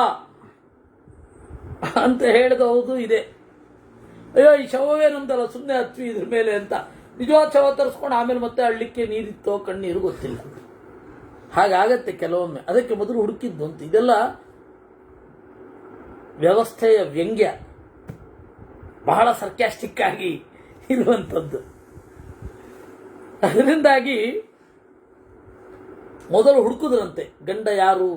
ಅಂತ ಹೇಳಿದ ಹೌದು ಇದೆ. ಅಯ್ಯೋ ಈ ಶವವೇ ನಮ್ದಲ್ಲ, ಸುಮ್ಮನೆ ಹತ್ವಿ ಇದ್ರ ಮೇಲೆ ಅಂತ ನಿಜವಾದ ಶವ ತರಿಸ್ಕೊಂಡು ಆಮೇಲೆ ಮತ್ತೆ ಅಳ್ಳಿಕ್ಕೆ ನೀರಿತ್ತೋ ಕಣ್ಣೀರು ಗೊತ್ತಿಲ್ಲ. ಹಾಗಾಗತ್ತೆ ಕೆಲವೊಮ್ಮೆ. ಅದಕ್ಕೆ ಮೊದಲು ಹುಡುಕಿದ್ದು ಅಂತ. ಇದೆಲ್ಲ ವ್ಯವಸ್ಥೆಯ ವ್ಯಂಗ್ಯ, ಬಹಳ ಸರ್ಕ್ಯಾಸ್ಟಿಕ್ ಆಗಿ ಇರುವಂಥದ್ದು. ಅದರಿಂದಾಗಿ ಮೊದಲು ಹುಡುಕುದ್ರಂತೆ, ಗಂಡ ಯಾರು,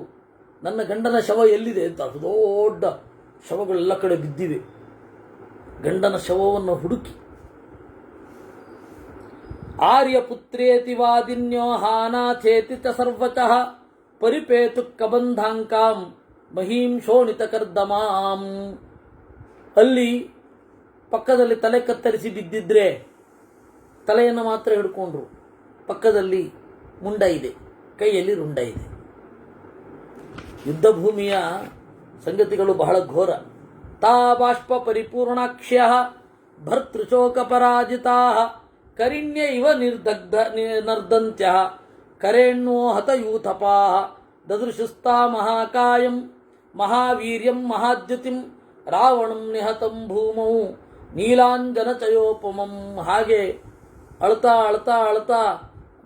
ನನ್ನ ಗಂಡನ ಶವ ಎಲ್ಲಿದೆ ಅಂತ. ಅದು ದೊಡ್ಡ ಶವಗಳೆಲ್ಲ ಕಡೆ ಬಿದ್ದಿವೆ. ಗಂಡನ ಶವವನ್ನು ಹುಡುಕಿ ಆರ್ಯಪುತ್ರೇತಿ ವಾದಿನ್ಯೋ ಹಾನಾಥೇತಿ ಚ ಸರ್ವತಃ ಪರಿಪೇತು ಕಬಂಧಾಂಕಾಂ ಮಹೀಂ ಶೋಣಿತ ಕರ್ದಮಾಂ. ಅಲ್ಲಿ ಪಕ್ಕದಲ್ಲಿ ತಲೆ ಕತ್ತರಿಸಿ ಬಿದ್ದಿದ್ರೆ ತಲೆಯನ್ನು ಮಾತ್ರ ಹಿಡ್ಕೊಂಡ್ರು. ಪಕ್ಕದಲ್ಲಿ ಮುಂಡ ಇದೆ, ಕೈಯಲ್ಲಿ ರುಂಡ ಇದೆ. ಯುದ್ಧ ಭೂಮಿಯ ಸಂಗತಿಗಳು ಬಹಳ ಘೋರ. ತಾ ಬಾಷ್ಪ ಪರಿಪೂರ್ಣಾಕ್ಷ್ಯ ಭರ್ತೃಶೋಕ ಪರಾಜಿತಾ ಕರಿಣ್ಯ ಇವ ನರ್ದಂತ್ಯ ಕರೇಣ್ಯೋ ಹತಯೂಥಪಾ ದದೃಶುಸ್ತಾ ಮಹಾಕಾಯಂ ಮಹಾವೀರ್ಯಂ ಮಹಾದ್ಯುತಿಂ ರಾವಣಂ ನಿಹತಂ ಭೂಮೌ ನೀಲಾಂಜನ ಚಯೋಪಮಂ. ಹಾಗೆ ಅಳ್ತಾ ಅಳ್ತಾ ಅಳ್ತಾ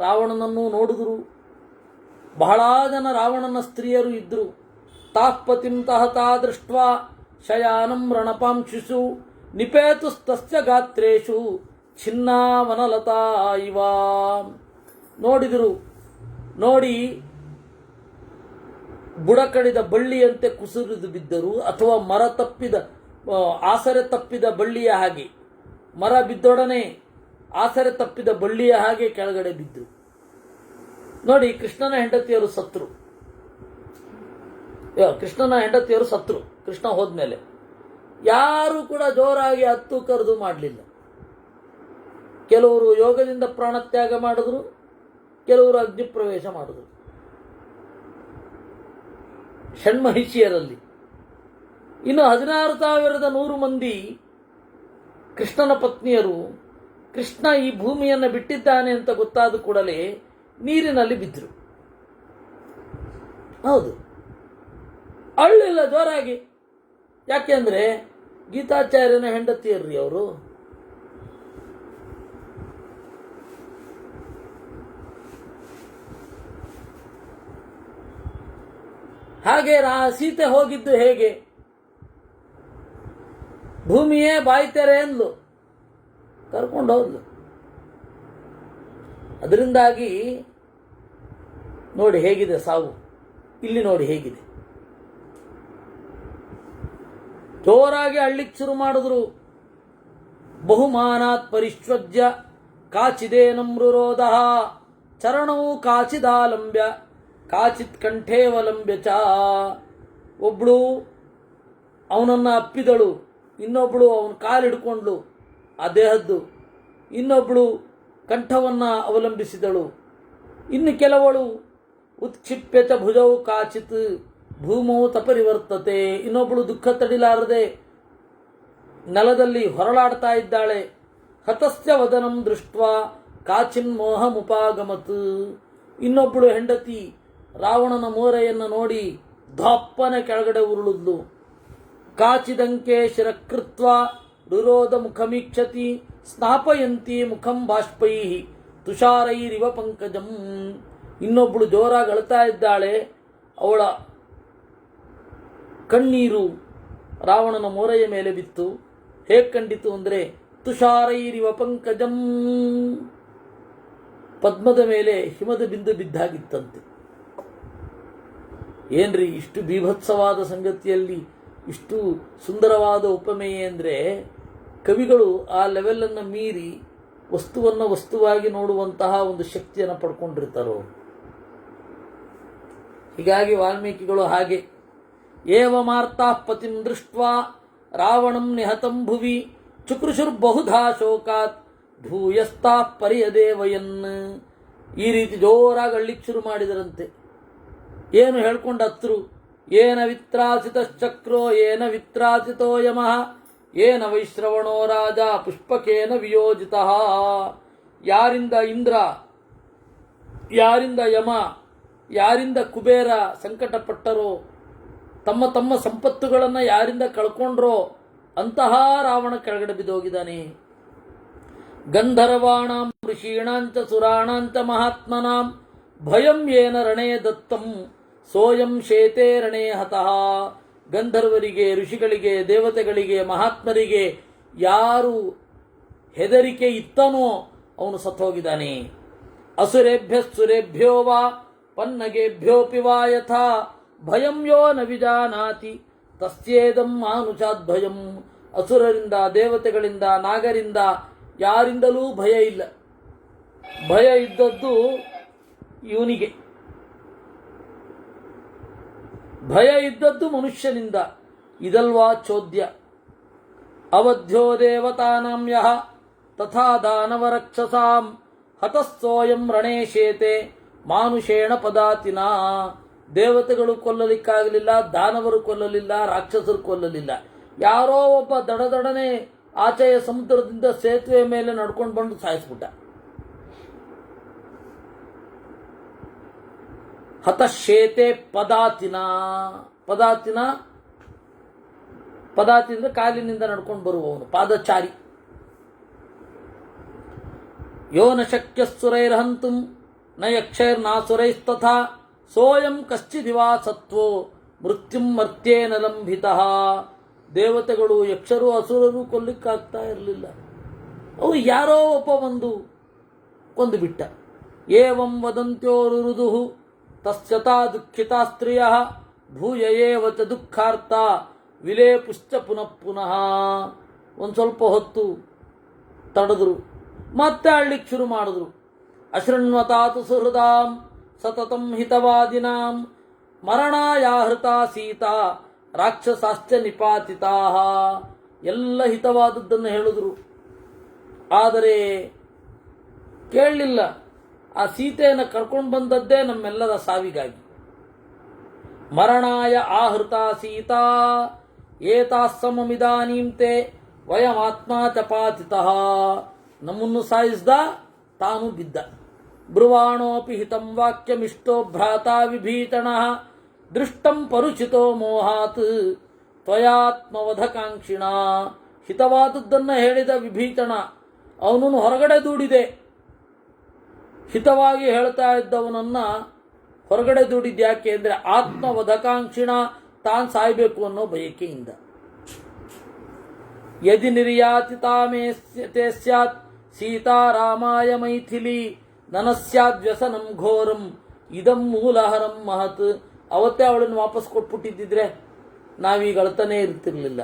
ರಾವಣನನ್ನು ನೋಡಿದ್ರು. ಬಹಳ ಜನ ರಾವಣನ ಸ್ತ್ರೀಯರು ಇದ್ದರು. ತಾಪತಿಂ ತಹತಾ ದೃಷ್ಟ್ವಾ ಶಯಾನಂ ರಣಪಾಂಶಿಷು ನಿಪೇತುಸ್ತಸ್ಯ ಗಾತ್ರೇಷು ಛಿನ್ನಾವನಲತಾ ಇವ. ನೋಡಿದರು. ನೋಡಿ ಬುಡಕಡಿದ ಬಳ್ಳಿಯಂತೆ ಕುಸಿದು ಬಿದ್ದರು, ಅಥವಾ ಮರ ತಪ್ಪಿದ ಆಸರೆ ತಪ್ಪಿದ ಬಳ್ಳಿಯ ಹಾಗೆ, ಮರ ಬಿದ್ದೊಡನೆ ಆಸರೆ ತಪ್ಪಿದ ಬಳ್ಳಿಯ ಹಾಗೆ ಕೆಳಗಡೆ ಬಿದ್ದರು. ನೋಡಿ, ಕೃಷ್ಣನ ಹೆಂಡತಿಯರು ಸತ್ರು. ಕೃಷ್ಣ ಹೋದ್ಮೇಲೆ ಯಾರು ಕೂಡ ಜೋರಾಗಿ ಹತ್ತು ಕರೆದು ಮಾಡಲಿಲ್ಲ. ಕೆಲವರು ಯೋಗದಿಂದ ಪ್ರಾಣತ್ಯಾಗ ಮಾಡಿದ್ರು, ಕೆಲವರು ಅಗ್ನಿ ಪ್ರವೇಶ ಮಾಡಿದ್ರು. ಷಣ್ಮಹಿಷಿಯರಲ್ಲಿ ಇನ್ನು 16,100 ಮಂದಿ ಕೃಷ್ಣನ ಪತ್ನಿಯರು ಕೃಷ್ಣ ಈ ಭೂಮಿಯನ್ನು ಬಿಟ್ಟಿದ್ದಾನೆ ಅಂತ ಗೊತ್ತಾದ ಕೂಡಲೇ ನೀರಿನಲ್ಲಿ ಬಿದ್ದರು. ಹೌದು, ಅಳ್ಳಿಲ್ಲ ಜೋರಾಗಿ. ಯಾಕೆಂದ್ರೆ ಗೀತಾಚಾರ್ಯನ ಹೆಂಡತಿಯರ್ರಿ ಅವರು. ಹಾಗೆ ಸೀತೆ ಹೋಗಿದ್ದು ಹೇಗೆ? ಭೂಮಿಯೇ ಬಾಯ್ತೆರೆ ಅಂದ್ಲು, ಕರ್ಕೊಂಡು ಹೋದ್ಲು. ಅದರಿಂದಾಗಿ ನೋಡಿ ಹೇಗಿದೆ ಸಾವು. ಇಲ್ಲಿ ನೋಡಿ ಹೇಗಿದೆ. ಜೋರಾಗಿ ಅಳ್ಳಿಕ್ ಶುರು ಮಾಡಿದ್ರು. ಬಹುಮಾನಾತ್ ಪರಿಶ್ವಜ್ಯ ಕಾಚಿದೇನಮೃರೋಧ ಚರಣವು ಕಾಚಿದಾಲಂಬ್ಯ ಕಾಚಿತ್ ಕಂಠೇವಲಂಬ್ಯ ಚ. ಒಬ್ಳು ಅವನನ್ನ ಅಪ್ಪಿದಳು, ಇನ್ನೊಬ್ಳು ಅವನ ಕಾಲಿಡ್ಕೊಂಡ್ಳು ಆ ದೇಹದ್ದು, ಇನ್ನೊಬ್ಳು ಕಂಠವನ್ನ ಅವಲಂಬಿಸಿದಳು, ಇನ್ನು ಕೆಲವಳು ಉತ್ಕ್ಷಿಪ್ಯ ಚ ಭುಜವು ಕಾಚಿತ್ ಭೂಮೌ ತಪರಿವರ್ತತೆ. ಇನ್ನೊಬ್ಬಳು ದುಃಖ ತಡಿಲಾರದೆ ನೆಲದಲ್ಲಿ ಹೊರಳಾಡ್ತಾ ಇದ್ದಾಳೆ. ಹತಸ್ಯ ವದನಂ ದೃಷ್ಟ್ವಾ ಕಾಚಿನ್ ಮೋಹಮುಪಾಗಮತ್. ಇನ್ನೊಬ್ಬಳು ಹೆಂಡತಿ ರಾವಣನ ಮೋರೆಯನ್ನು ನೋಡಿ ಧಪ್ಪನೆ ಕೆಳಗಡೆ ಉರುಳಿದ್ಲು. ಕಾಚಿದಂಕೆ ಶಿರಕೃತ್ವ ರುರೋಧ ಮುಖಮೀಕ್ಷತಿ ಸ್ನಾಪಯಂತಿ ಮುಖಂ ಬಾಷ್ಪೈ ತುಷಾರೈರಿವ ಪಂಕಜಂ. ಇನ್ನೊಬ್ಬಳು ಜೋರಾಗಿ ಅಳ್ತಾ ಇದ್ದಾಳೆ. ಅವಳ ಕಣ್ಣೀರು ರಾವಣನ ಮೋರೆಯ ಮೇಲೆ ಬಿತ್ತು. ಹೇಗೆ ಕಂಡಿತು ಅಂದರೆ ತುಷಾರೈರಿವ ಪಂಕಜಂ, ಪದ್ಮದ ಮೇಲೆ ಹಿಮದ ಬಿಂದು ಬಿದ್ದಾಗಿತ್ತಂತೆ. ಏನ್ರಿ ಇಷ್ಟು ಬೀಭತ್ಸವಾದ ಸಂಗತಿಯಲ್ಲಿ ಇಷ್ಟು ಸುಂದರವಾದ ಉಪಮೆಯೇ ಅಂದರೆ, ಕವಿಗಳು ಆ ಲೆವೆಲನ್ನು ಮೀರಿ ವಸ್ತುವನ್ನು ವಸ್ತುವಾಗಿ ನೋಡುವಂತಹ ಒಂದು ಶಕ್ತಿಯನ್ನು ಪಡ್ಕೊಂಡಿರ್ತಾರೋ. ಹೀಗಾಗಿ ವಾಲ್ಮೀಕಿಗಳು ಹಾಗೆ ಏವಮಾರ್ತಾಃ ಪತಿಂ ದೃಷ್ಟ್ವಾ ರಾವಣಂ ನಿಹತಂ ಭುವಿ ಚುಕೃಶುರ್ಬಹುಧಾ ಶೋಕಾತ್ ಭೂಯಸ್ತಾಃ ಪರಿಯದೇವಯನ್. ಈ ರೀತಿ ಜೋರಾಗಿ ಅಳ್ಳಿಕ್ ಶುರು ಮಾಡಿದರಂತೆ. ಏನು ಹೇಳ್ಕೊಂಡು ಹತ್ರು. ಏನ ವಿತ್ರಾಸಿತಶ್ಚಕ್ರೋ ಏನ ವಿತ್ರಾಸಿತೋ ಯಮಃ ಏನ ವೈಶ್ರವಣೋ ರಾಜ ಪುಷ್ಪಕೇನ ವಿಯೋಜಿತಃ. ಯಾರಿಂದ ಇಂದ್ರ, ಯಾರಿಂದ ಯಮ, ಯಾರಿಂದ ಕುಬೇರ ಸಂಕಟಪಟ್ಟರೋ, ತಮ್ಮ ತಮ್ಮ ಸಂಪತ್ತುಗಳನ್ನು ಯಾರಿಂದ ಕಳ್ಕೊಂಡ್ರೋ ಅಂತಹ ರಾವಣ ಕೆಳಗಡೆ ಬಿದ್ದೋಗಿದ್ದಾನೆ. ಗಂಧರ್ವಾಣಾಂ ಋಷೀಣಾಂಚ ಸುರಾಣಾಂಚ ಮಹಾತ್ಮನಾಂ ಭಯಂ ಯೇನ ರಣೇ ದತ್ತಂ ಸೋಯಂ ಶೇತೆ ರಣೇ ಹತಃ. ಗಂಧರ್ವರಿಗೆ, ಋಷಿಗಳಿಗೆ, ದೇವತೆಗಳಿಗೆ, ಮಹಾತ್ಮರಿಗೆ ಯಾರು ಹೆದರಿಕೆ ಇತ್ತನೋ ಅವನು ಸತ್ತೋಗಿದ್ದಾನೆ. ಅಸುರೇಭ್ಯ ಸುರೇಭ್ಯೋ ವಾ ಪನ್ನಗೇಭ್ಯೋಪಿ ವಾ ಯಥಾ ಭಯಂ ಯೋ ನ ವಿಜಾನಾತಿ ತಸ್ಯೇದಂ ಮಾನುಷಾದ್ ಭಯಂ. ಅಸುರರಿಂದ, ದೇವತೆಗಳಿಂದ, ನಾಗರಿಂದ ಯಾರಿಂದಲೂ ಭಯ ಇಲ್ಲ. ಭಯ ಇದ್ದದ್ದು ಇವನಿಗೆ. ಭಯ ಇದ್ದದ್ದು ಮನುಷ್ಯನಿಂದ. ಇದಲ್ವಾ ಚೋದ್ಯ. ಅವಧ್ಯ ದೇವತಾನಾಂ ಯಃ ತಥಾ ದಾನವರಕ್ಷಸಾಂ ಹತಸ್ಸೋಯಂ ರಣೇಶೇತೆ ಮಾನುಷೇಣ ಪದಾತಿನ. ದೇವತೆಗಳು ಕೊಲ್ಲಲಿಕ್ಕಾಗಲಿಲ್ಲ, ದಾನವರು ಕೊಲ್ಲಲಿಲ್ಲ, ರಾಕ್ಷಸರು ಕೊಲ್ಲಲಿಲ್ಲ. ಯಾರೋ ಒಬ್ಬ ದಡದಡನೆ ಆಚೆಯ ಸಮುದ್ರದಿಂದ ಸೇತುವೆ ಮೇಲೆ ನಡ್ಕೊಂಡು ಬಂದು ಸಾಯಿಸ್ಬಿಟ್ಟ. ಹತಶೇತೆ ಪದಾತಿನ. ಪದಾತಿನ, ಪದಾತಿ ಅಂದ್ರೆ ಕಾಲಿನಿಂದ ನಡ್ಕೊಂಡು ಬರುವವನು, ಪಾದಚಾರಿ. ಯೋ ನ ಶಕ್ಯ ಸುರೈರ್ಹಂತುಂ ನ ಯಕ್ಷೈರ್ನಾಸುರೈಸ್ತಥಾ ಸೋಯಂ ಕಶ್ಚಿದಿವಾ ಸತ್ವೋ ಮೃತ್ಯುಂ ಮರ್ತ್ಯೇನ ಲಂಭಿತಃ. ದೇವತೆಗಳು ಯಕ್ಷರು ಅಸುರರು ಕೊಲ್ಲಿಕ್ಕಾಗ್ತಾ ಇರಲಿಲ್ಲ. ಅವು ಯಾರೋ ಒಬ್ಬ ಬಂದು ಕೊಂದು ಬಿಟ್ಟ. ಏವಂ ವದಂತ್ಯೋರುರುದು ತಸ್ಯತಾ ದುಃಖಿತಾ ಸ್ತ್ರೀಯ ಭೂಯ ಏವ ಚ ದುಃಖಾರ್ಥ ವಿಲೇಪುಶ್ಚ ಪುನಃ ಪುನಃ. ಒಂದು ಸ್ವಲ್ಪ ಹೊತ್ತು ತಡೆದ್ರು, ಮತ್ತೆ ಅಳ್ಳಿಕ್ಕೆ ಶುರು ಮಾಡಿದ್ರು. ಅಶೃಣ್ವತಾತು ಸುಹೃದಾಂ ಸತತಂ ಹಿತವಾದಿನಾಂ ಮರಣಾಯಾಹೃತ ಸೀತಾ ರಾಕ್ಷಸಾಶ್ಚ ನಿಪಾತಿತಾ. ಎಲ್ಲ ಹಿತವಾದದ್ದನ್ನು ಹೇಳಿದ್ರು, ಆದರೆ ಕೇಳಲಿಲ್ಲ. ಆ ಸೀತೆಯನ್ನು ಕರ್ಕೊಂಡು ಬಂದದ್ದೇ ನಮ್ಮೆಲ್ಲರ ಸಾವಿಗಾಗಿ. ಮರಣಾಯ ಆಹೃತ ಸೀತಾ ಏತಾಸ್ಸಮಮಿದಾನೀಂತೆ ವಯಮಾತ್ಮ ಚಪಾತಿತಃ. ನಮ್ಮನ್ನು ಸಾಯಿಸಿದ, ತಾನು ಬಿದ್ದ. ಬ್ರುವಾಣೋಪಿ ಹಿತಂ ವಾಕ್ಯಮಿಷ್ಟೋ ಭ್ರಾತಾ ವಿಭೀಷಣಃ ದೃಷ್ಟಂ ಪರುಚಿತೋ ಮೋಹಾತ್ ತ್ವಯಾತ್ಮವಧಕಾಂಕ್ಷಿಣ. ಹಿತವಾದದ್ದನ್ನು ಹೇಳಿದ ವಿಭೀಷಣ ಅವನನ್ನು ಹೊರಗಡೆ ದೂಡಿದೆ. ಹಿತವಾಗಿ ಹೇಳ್ತಾ ಇದ್ದವನನ್ನ ಹೊರಗಡೆ ದೂಡಿದ್ಯಾಕೆ ಅಂದರೆ ಆತ್ಮವಧಕಾಂಕ್ಷಿಣ, ತಾನು ಸಾಯಬೇಕು ಅನ್ನೋ ಬಯಕೆಯಿಂದ. ಯದಿ ನಿರ್ಯಾತಿತಾಮೇತೆ ಸ್ಯಾತ್ ಸೀತಾರಾಮಾಯ ಮೈಥಿಲಿ ನನಸ್ಯಾದ್ವ್ಯಸನಂ ಘೋರಂ ಇದಂ ಮೂಲಹರಂ ಮಹತ್. ಅವತ್ತೇ ಅವಳನ್ನು ವಾಪಸ್ ಕೊಟ್ಬಿಟ್ಟಿದ್ದಿದ್ರೆ ನಾವೀಗ ಅಳ್ತಾನೇ ಇರ್ತಿರ್ಲಿಲ್ಲ.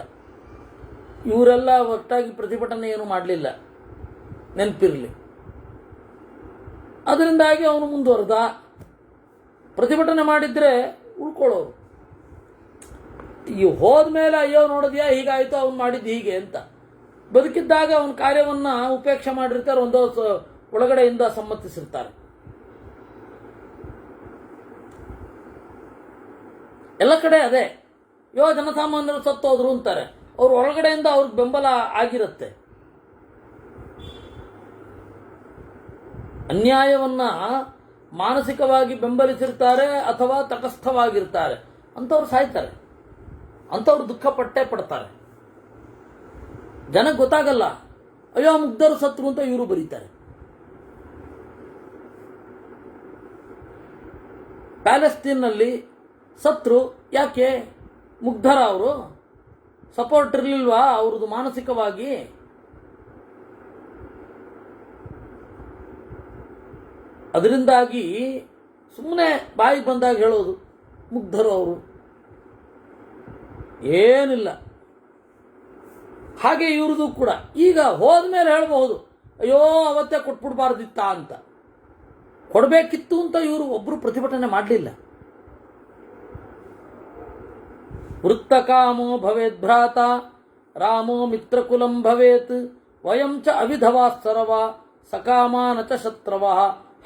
ಇವರೆಲ್ಲ ಒಟ್ಟಾಗಿ ಪ್ರತಿಭಟನೆ ಏನು ಮಾಡಲಿಲ್ಲ, ನೆನಪಿರಲಿ. ಅದರಿಂದಾಗಿ ಅವನು ಮುಂದುವರೆದ. ಪ್ರತಿಭಟನೆ ಮಾಡಿದ್ರೆ ಉಳ್ಕೊಳ್ಳೋರು. ಈ ಹೋದ್ಮೇಲೆ ಅಯ್ಯೋ ನೋಡಿದ್ಯಾ ಹೀಗಾಯ್ತು, ಅವನು ಮಾಡಿದ್ದು ಹೀಗೆ ಅಂತ. ಬದುಕಿದ್ದಾಗ ಅವನ ಕಾರ್ಯವನ್ನ ಉಪೇಕ್ಷೆ ಮಾಡಿರ್ತಾರೆ, ಒಂದೋ ಒಳಗಡೆಯಿಂದ ಸಮ್ಮತಿಸಿರ್ತಾರೆ. ಎಲ್ಲ ಕಡೆ ಅದೇ, ಜನಸಾಮಾನ್ಯರು ಸತ್ತೋದ್ರು ಅಂತಾರೆ, ಅವ್ರ ಒಳಗಡೆಯಿಂದ ಅವ್ರಿಗೆ ಬೆಂಬಲ ಆಗಿರುತ್ತೆ. ಅನ್ಯಾಯವನ್ನ ಮಾನಸಿಕವಾಗಿ ಬೆಂಬಲಿಸಿರ್ತಾರೆ ಅಥವಾ ತಟಸ್ಥವಾಗಿರ್ತಾರೆ, ಅಂಥವ್ರು ಸಾಯ್ತಾರೆ, ಅಂಥವ್ರು ದುಃಖ ಪಟ್ಟೇ ಪಡ್ತಾರೆ. ಜನಕ್ಕೆ ಗೊತ್ತಾಗಲ್ಲ, ಅಯ್ಯೋ ಮುಗ್ಧರು ಸತ್ರು ಅಂತ ಇವರು ಬರೀತಾರೆ. ಪ್ಯಾಲೆಸ್ತೀನ್ನಲ್ಲಿ ಸತ್ರು ಯಾಕೆ? ಮುಗ್ಧರ ಅವರು ಸಪೋರ್ಟ್ ಇರಲಿಲ್ವಾ ಅವ್ರದ್ದು ಮಾನಸಿಕವಾಗಿ? ಅದರಿಂದಾಗಿ ಸುಮ್ಮನೆ ಬಾಯಿಗೆ ಬಂದಾಗ ಹೇಳೋದು ಮುಗ್ಧರು ಅವರು, ಏನಿಲ್ಲ. ಹಾಗೆ ಇವ್ರದ್ದು ಕೂಡ ಈಗ ಹೋದ್ಮೇಲೆ ಹೇಳ್ಬಹುದು, ಅಯ್ಯೋ ಅವತ್ತೇ ಕೊಟ್ಬಿಡ್ಬಾರ್ದಿತ್ತ ಅಂತ. ಕೊಡಬೇಕಿತ್ತು ಅಂತ ಇವರು ಒಬ್ಬರು ಪ್ರತಿಭಟನೆ ಮಾಡಲಿಲ್ಲ. ವೃತ್ತಕಾಮೋ ಭವೇತ್ ಭ್ರಾತ ರಾಮೋ ಮಿತ್ರಕುಲಂ ಭವೇತ್ ವಯಂ ಚ ಅವಿಧವಾ ಸರ್ವ ಸಕಾಮಾನ ಚ ಶತ್ರವ.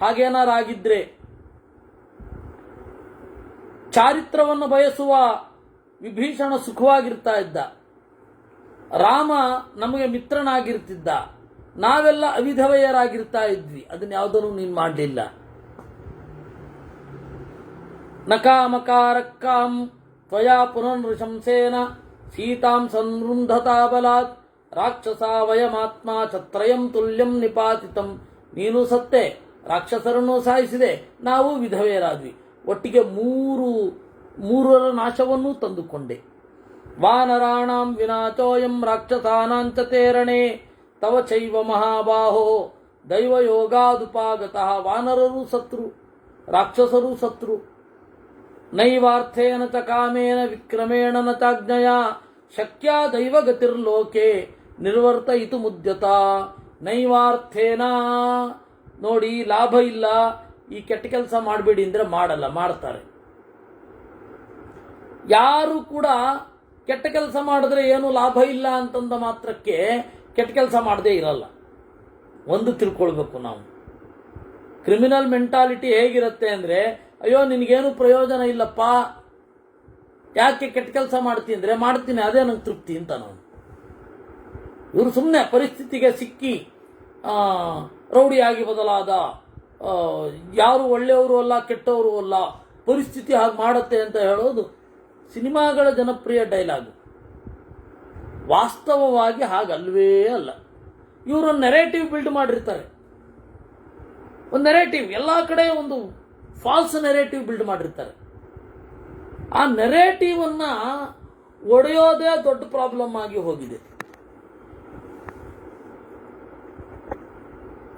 ಹಾಗೇನಾರಾಗಿದ್ರೆ ಚಾರಿತ್ರವನ್ನು ಬಯಸುವ ವಿಭೀಷಣ ಸುಖವಾಗಿರ್ತಾ ಇದ್ದ, ರಾಮ ನಮಗೆ ಮಿತ್ರನಾಗಿರ್ತಿದ್ದ, ನಾವೆಲ್ಲ ಅವಿಧವೆಯರಾಗಿರ್ತಾ ಇದ್ವಿ. ಅದನ್ನ ಯಾವುದನ್ನು ನೀನು ಮಾಡಲಿಲ್ಲ. ನಕಾಮಕಾರಕ್ಕಾಂ ತ್ವಯಾ ಪುನರ್ನೃಶಂಸೇನ ಸೀತಾಂ ಸಂವೃಂಧತಾ ಬಲಾತ್ ರಾಕ್ಷಸ ವಯಮಾತ್ಮ ಛತ್ರಯಂ ತುಲ್ಯಂ ನಿಪಾತಿತಂ. ನೀನು ಸತ್ತೆ, ರಾಕ್ಷಸರನ್ನು ಸಾಯಿಸಿದೆ, ನಾವು ವಿಧವೆಯರಾದ್ವಿ. ಒಟ್ಟಿಗೆ ಮೂರರ ನಾಶವನ್ನೂ ತಂದುಕೊಂಡೆ. ವಾನರಾಣಾಂ ವಿನಾಶೋಯಂ ರಾಕ್ಷಸಾನಾಂಚ ತೇರಣೆ ತವ ಚೈವ ಮಹಾಬಾಹೋ ದೈವಯೋಗಾದುಪಾಗತಃ. ವಾನರರು ಸತ್ರು, ರಾಕ್ಷಸರು ಸತ್ರು. ನೈವಾರ್ಥೇನ ಚ ಕಾಮೇನ ವಿಕ್ರಮೇಣ ನ ಚಾಜ್ಞಯ ಶಕ್ಯ ದೈವಗತಿರ್ಲೋಕೆ ನಿರ್ವರ್ತಯಿತು ಮುದ್ಯತ. ನೈವಾರ್ಥೇನ ನೋಡಿ, ಲಾಭ ಇಲ್ಲ, ಈ ಕೆಟ್ಟ ಕೆಲಸ ಮಾಡಬೇಡಿ ಅಂದರೆ ಮಾಡಲ್ಲ, ಮಾಡ್ತಾರೆ. ಯಾರು ಕೂಡ ಕೆಟ್ಟ ಕೆಲಸ ಮಾಡಿದ್ರೆ ಏನು ಲಾಭ ಇಲ್ಲ ಅಂತಂದ ಮಾತ್ರಕ್ಕೆ ಕೆಟ್ಟ ಕೆಲಸ ಮಾಡದೇ ಇರಲ್ಲ. ಒಂದು ತಿಳ್ಕೊಳ್ಬೇಕು ನಾವು. ಕ್ರಿಮಿನಲ್ ಮೆಂಟಾಲಿಟಿ ಹೇಗಿರುತ್ತೆ ಅಂದರೆ, ಅಯ್ಯೋ ನಿನಗೇನು ಪ್ರಯೋಜನ ಇಲ್ಲಪ್ಪ, ಯಾಕೆ ಕೆಟ್ಟ ಕೆಲಸ ಮಾಡ್ತೀನಿ ಅಂದರೆ ಮಾಡ್ತೀನಿ, ಅದೇ ನಂಗೆ ತೃಪ್ತಿ ಅಂತ ನಾವು. ಇವರು ಸುಮ್ಮನೆ ಪರಿಸ್ಥಿತಿಗೆ ಸಿಕ್ಕಿ ರೌಡಿಯಾಗಿ ಬದಲಾದ, ಯಾರು ಒಳ್ಳೆಯವರು ಅಲ್ಲ ಕೆಟ್ಟವರು ಅಲ್ಲ, ಪರಿಸ್ಥಿತಿ ಹಾಗೆ ಮಾಡುತ್ತೆ ಅಂತ ಹೇಳೋದು ಸಿನಿಮಾಗಳ ಜನಪ್ರಿಯ ಡೈಲಾಗು. ವಾಸ್ತವವಾಗಿ ಹಾಗಲ್ವೇ ಅಲ್ಲ. ಇವರು ನೆರೇಟಿವ್ ಬಿಲ್ಡ್ ಮಾಡಿರ್ತಾರೆ. ಒಂದು ನೆರೇಟಿವ್, ಎಲ್ಲ ಕಡೆ ಒಂದು ಫಾಲ್ಸ್ ನೆರೇಟಿವ್ ಬಿಲ್ಡ್ ಮಾಡಿರ್ತಾರೆ. ಆ ನೆರೇಟಿವ್ ಅನ್ನ ಒಡೆಯೋದೇ ದೊಡ್ಡ ಪ್ರಾಬ್ಲಮ್ ಆಗಿ ಹೋಗಿದೆ.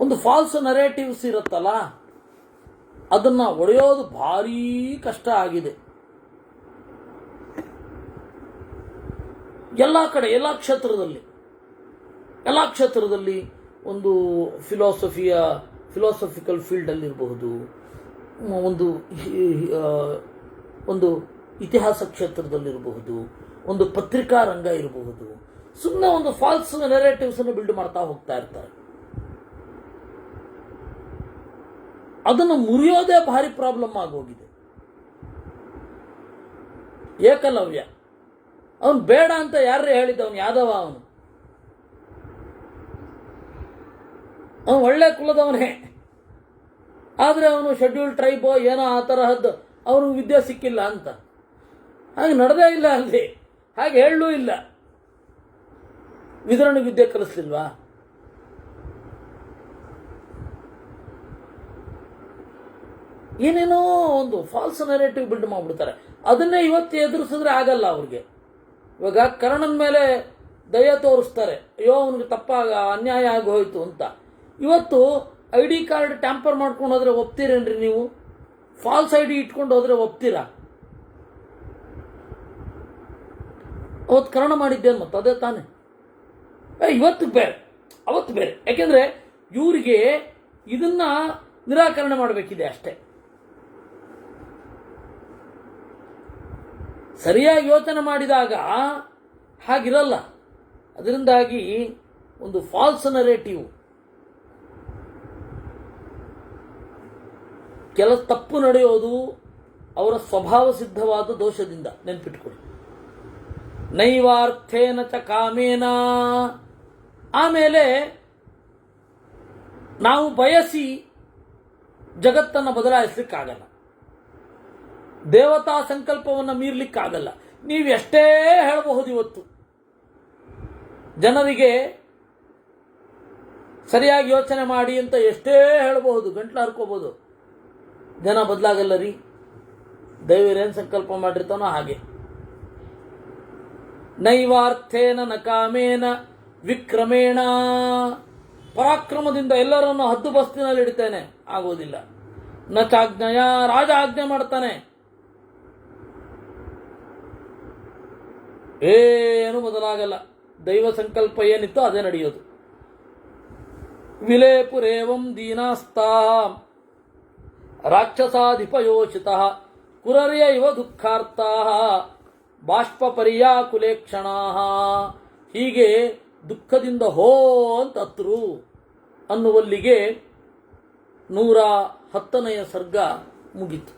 ಒಂದು ಫಾಲ್ಸ್ ನೆರೇಟಿವ್ಸ್ ಇರುತ್ತಲ್ಲ, ಅದನ್ನ ಒಡೆಯೋದು ಭಾರೀ ಕಷ್ಟ ಆಗಿದೆ. ಎಲ್ಲ ಕಡೆ, ಎಲ್ಲ ಕ್ಷೇತ್ರದಲ್ಲಿ ಒಂದು ಫಿಲಾಸಫಿಕಲ್ ಫೀಲ್ಡಲ್ಲಿ ಇರಬಹುದು, ಒಂದು ಇತಿಹಾಸ ಕ್ಷೇತ್ರದಲ್ಲಿರಬಹುದು, ಒಂದು ಪತ್ರಿಕಾ ರಂಗ ಇರಬಹುದು. ಸುಮ್ಮನೆ ಒಂದು ಫಾಲ್ಸ್ ನೆರೇಟಿವ್ಸ್ ಅನ್ನು ಬಿಲ್ಡ್ ಮಾಡ್ತಾ ಹೋಗ್ತಾ ಇರ್ತಾರೆ. ಅದನ್ನು ಮುರಿಯೋದೇ ಭಾರಿ ಪ್ರಾಬ್ಲಮ್ ಆಗೋಗಿದೆ. ಏಕಲವ್ಯ ಅವನು ಬೇಡ ಅಂತ ಯಾರೇ ಹೇಳಿದ್ದ, ಅವನು ಯಾದವ, ಅವನು ಒಳ್ಳೆ ಕುಲದವನೇ, ಆದರೆ ಅವನು ಶೆಡ್ಯೂಲ್ ಟ್ರೈಬ್ ಏನೋ ಆ ತರಹದ್ದು, ಅವನು ವಿದ್ಯೆ ಸಿಕ್ಕಿಲ್ಲ ಅಂತ. ಹಾಗೆ ನಡೆದೇ ಇಲ್ಲ ಅಲ್ಲಿ, ಹಾಗೆ ಹೇಳಲೂ ಇಲ್ಲ. ವಿದುರನಿಗೆ ವಿದ್ಯೆ ಕಲಿಸ್ಲಿಲ್ವಾ? ಏನೇನೋ ಒಂದು ಫಾಲ್ಸ್ ನೆರೇಟಿವ್ ಬಿಲ್ಡ್ ಮಾಡಿಬಿಡ್ತಾರೆ. ಅದನ್ನೇ ಇವತ್ತು ಎದುರಿಸಿದ್ರೆ ಆಗಲ್ಲ ಅವ್ರಿಗೆ. ಇವಾಗ ಕರ್ಣನ ಮೇಲೆ ದಯ ತೋರಿಸ್ತಾರೆ, ಅಯ್ಯೋ ಅವನಿಗೆ ಅನ್ಯಾಯ ಆಗಿ ಹೋಯ್ತು ಅಂತ. ಇವತ್ತು ID ಕಾರ್ಡ್ ಟ್ಯಾಂಪರ್ ಮಾಡ್ಕೊಂಡು ಹೋದ್ರೆ ಒಪ್ತೀರೇನ್ರಿ ನೀವು? ಫಾಲ್ಸ್ ID ಇಟ್ಕೊಂಡು ಹೋದ್ರೆ ಒಪ್ತೀರಾ? ಅವತ್ತು ಕರ್ಣ ಮಾಡಿದ್ದೇನು ಮತ್ತೆ ಅದೇ ತಾನೆ. ಇವತ್ತು ಬೇರೆ, ಅವತ್ತು ಬೇರೆ. ಯಾಕೆಂದ್ರೆ ಇವರಿಗೆ ಇದನ್ನ ನಿರಾಕರಣೆ ಮಾಡಬೇಕಿದೆ ಅಷ್ಟೇ. ಸರಿಯಾಗಿ ಯೋಚನೆ ಮಾಡಿದಾಗ ಹಾಗಿರಲ್ಲ. ಅದರಿಂದಾಗಿ ಒಂದು ಫಾಲ್ಸ್ ನರೇಟಿವ್, ತಪ್ಪು ನಡೆಯೋದು ಅವರ ಸ್ವಭಾವ ಸಿದ್ಧವಾದ ದೋಷದಿಂದ. ನೆನ್ಪಿಟ್ಕೊಳ್ಳಿ. ನೈವಾರ್ಥೇನ ಚ ಕಾಮೇನ. ಆಮೇಲೆ ನಾವು ಬಯಸಿ ಜಗತ್ತನ್ನು ಬದಲಾಯಿಸ್ಲಿಕ್ಕಾಗಲ್ಲ, ದೇವತಾ ಸಂಕಲ್ಪವನ್ನು ಮೀರ್ಲಿಕ್ಕಾಗಲ್ಲ. ನೀವು ಎಷ್ಟೇ ಹೇಳಬಹುದು, ಇವತ್ತು ಜನರಿಗೆ ಸರಿಯಾಗಿ ಯೋಚನೆ ಮಾಡಿ ಅಂತ ಎಷ್ಟೇ ಹೇಳಬಹುದು, ಗಂಟ್ಲು ಹರ್ಕೋಬಹುದು, ಜನ ಬದಲಾಗಲ್ಲ ರೀ. ದೈವರೇನು ಸಂಕಲ್ಪ ಮಾಡಿರ್ತಾನೋ ಹಾಗೆ. ನೈವಾರ್ಥೇನ ನ ಕಾಮೇನ ವಿಕ್ರಮೇಣ. ಪರಾಕ್ರಮದಿಂದ ಎಲ್ಲರನ್ನು ಹದ್ದು ಬಸ್ತಿನಲ್ಲಿ ಇಡ್ತೇನೆ, ಆಗೋದಿಲ್ಲ. ನ ಚಾಜ್ಞೆಯ, ರಾಜ ಆಜ್ಞೆ ಮಾಡ್ತಾನೆ, ಏನು ಬದಲಾಗಲ್ಲ. ದೈವ ಸಂಕಲ್ಪ ಏನಿತ್ತೋ ಅದೇ ನಡೆಯೋದು. ವಿಲೇಪುರೇವಂ ದೀನಾಸ್ತಾ ರಾಕ್ಷಸಾಧಿಪಯೋಚಿತ ಕುರರ್ಯ ಇವ ದುಃಖಾರ್ಥಾ ಬಾಷ್ಪ ಪರ್ಯಾಕುಲೇಕ್ಷಣಾ. ಹೀಗೆ ದುಃಖದಿಂದ ಹೋ ಅಂತ ಹತ್ರು ಅನ್ನುವಲ್ಲಿಗೆ 110ನೆಯ ಸರ್ಗ ಮುಗಿತು.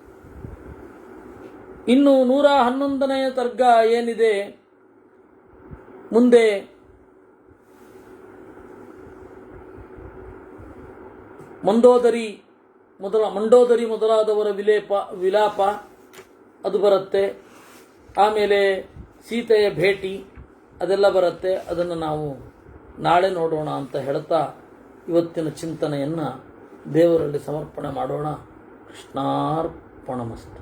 ಇನ್ನು 111ನೆಯ ಸರ್ಗ ಏನಿದೆ ಮುಂದೆ, ಮಂಡೋದರಿ ಮೊದಲಾದವರ ವಿಲಾಪ ಅದು ಬರುತ್ತೆ. ಆಮೇಲೆ ಸೀತೆಯ ಭೇಟಿ ಅದೆಲ್ಲ ಬರುತ್ತೆ. ಅದನ್ನು ನಾವು ನಾಳೆ ನೋಡೋಣ ಅಂತ ಹೇಳ್ತಾ ಇವತ್ತಿನ ಚಿಂತನೆಯನ್ನು ದೇವರಲ್ಲಿ ಸಮರ್ಪಣೆ ಮಾಡೋಣ. ಕೃಷ್ಣಾರ್ಪಣಮಸ್ತು.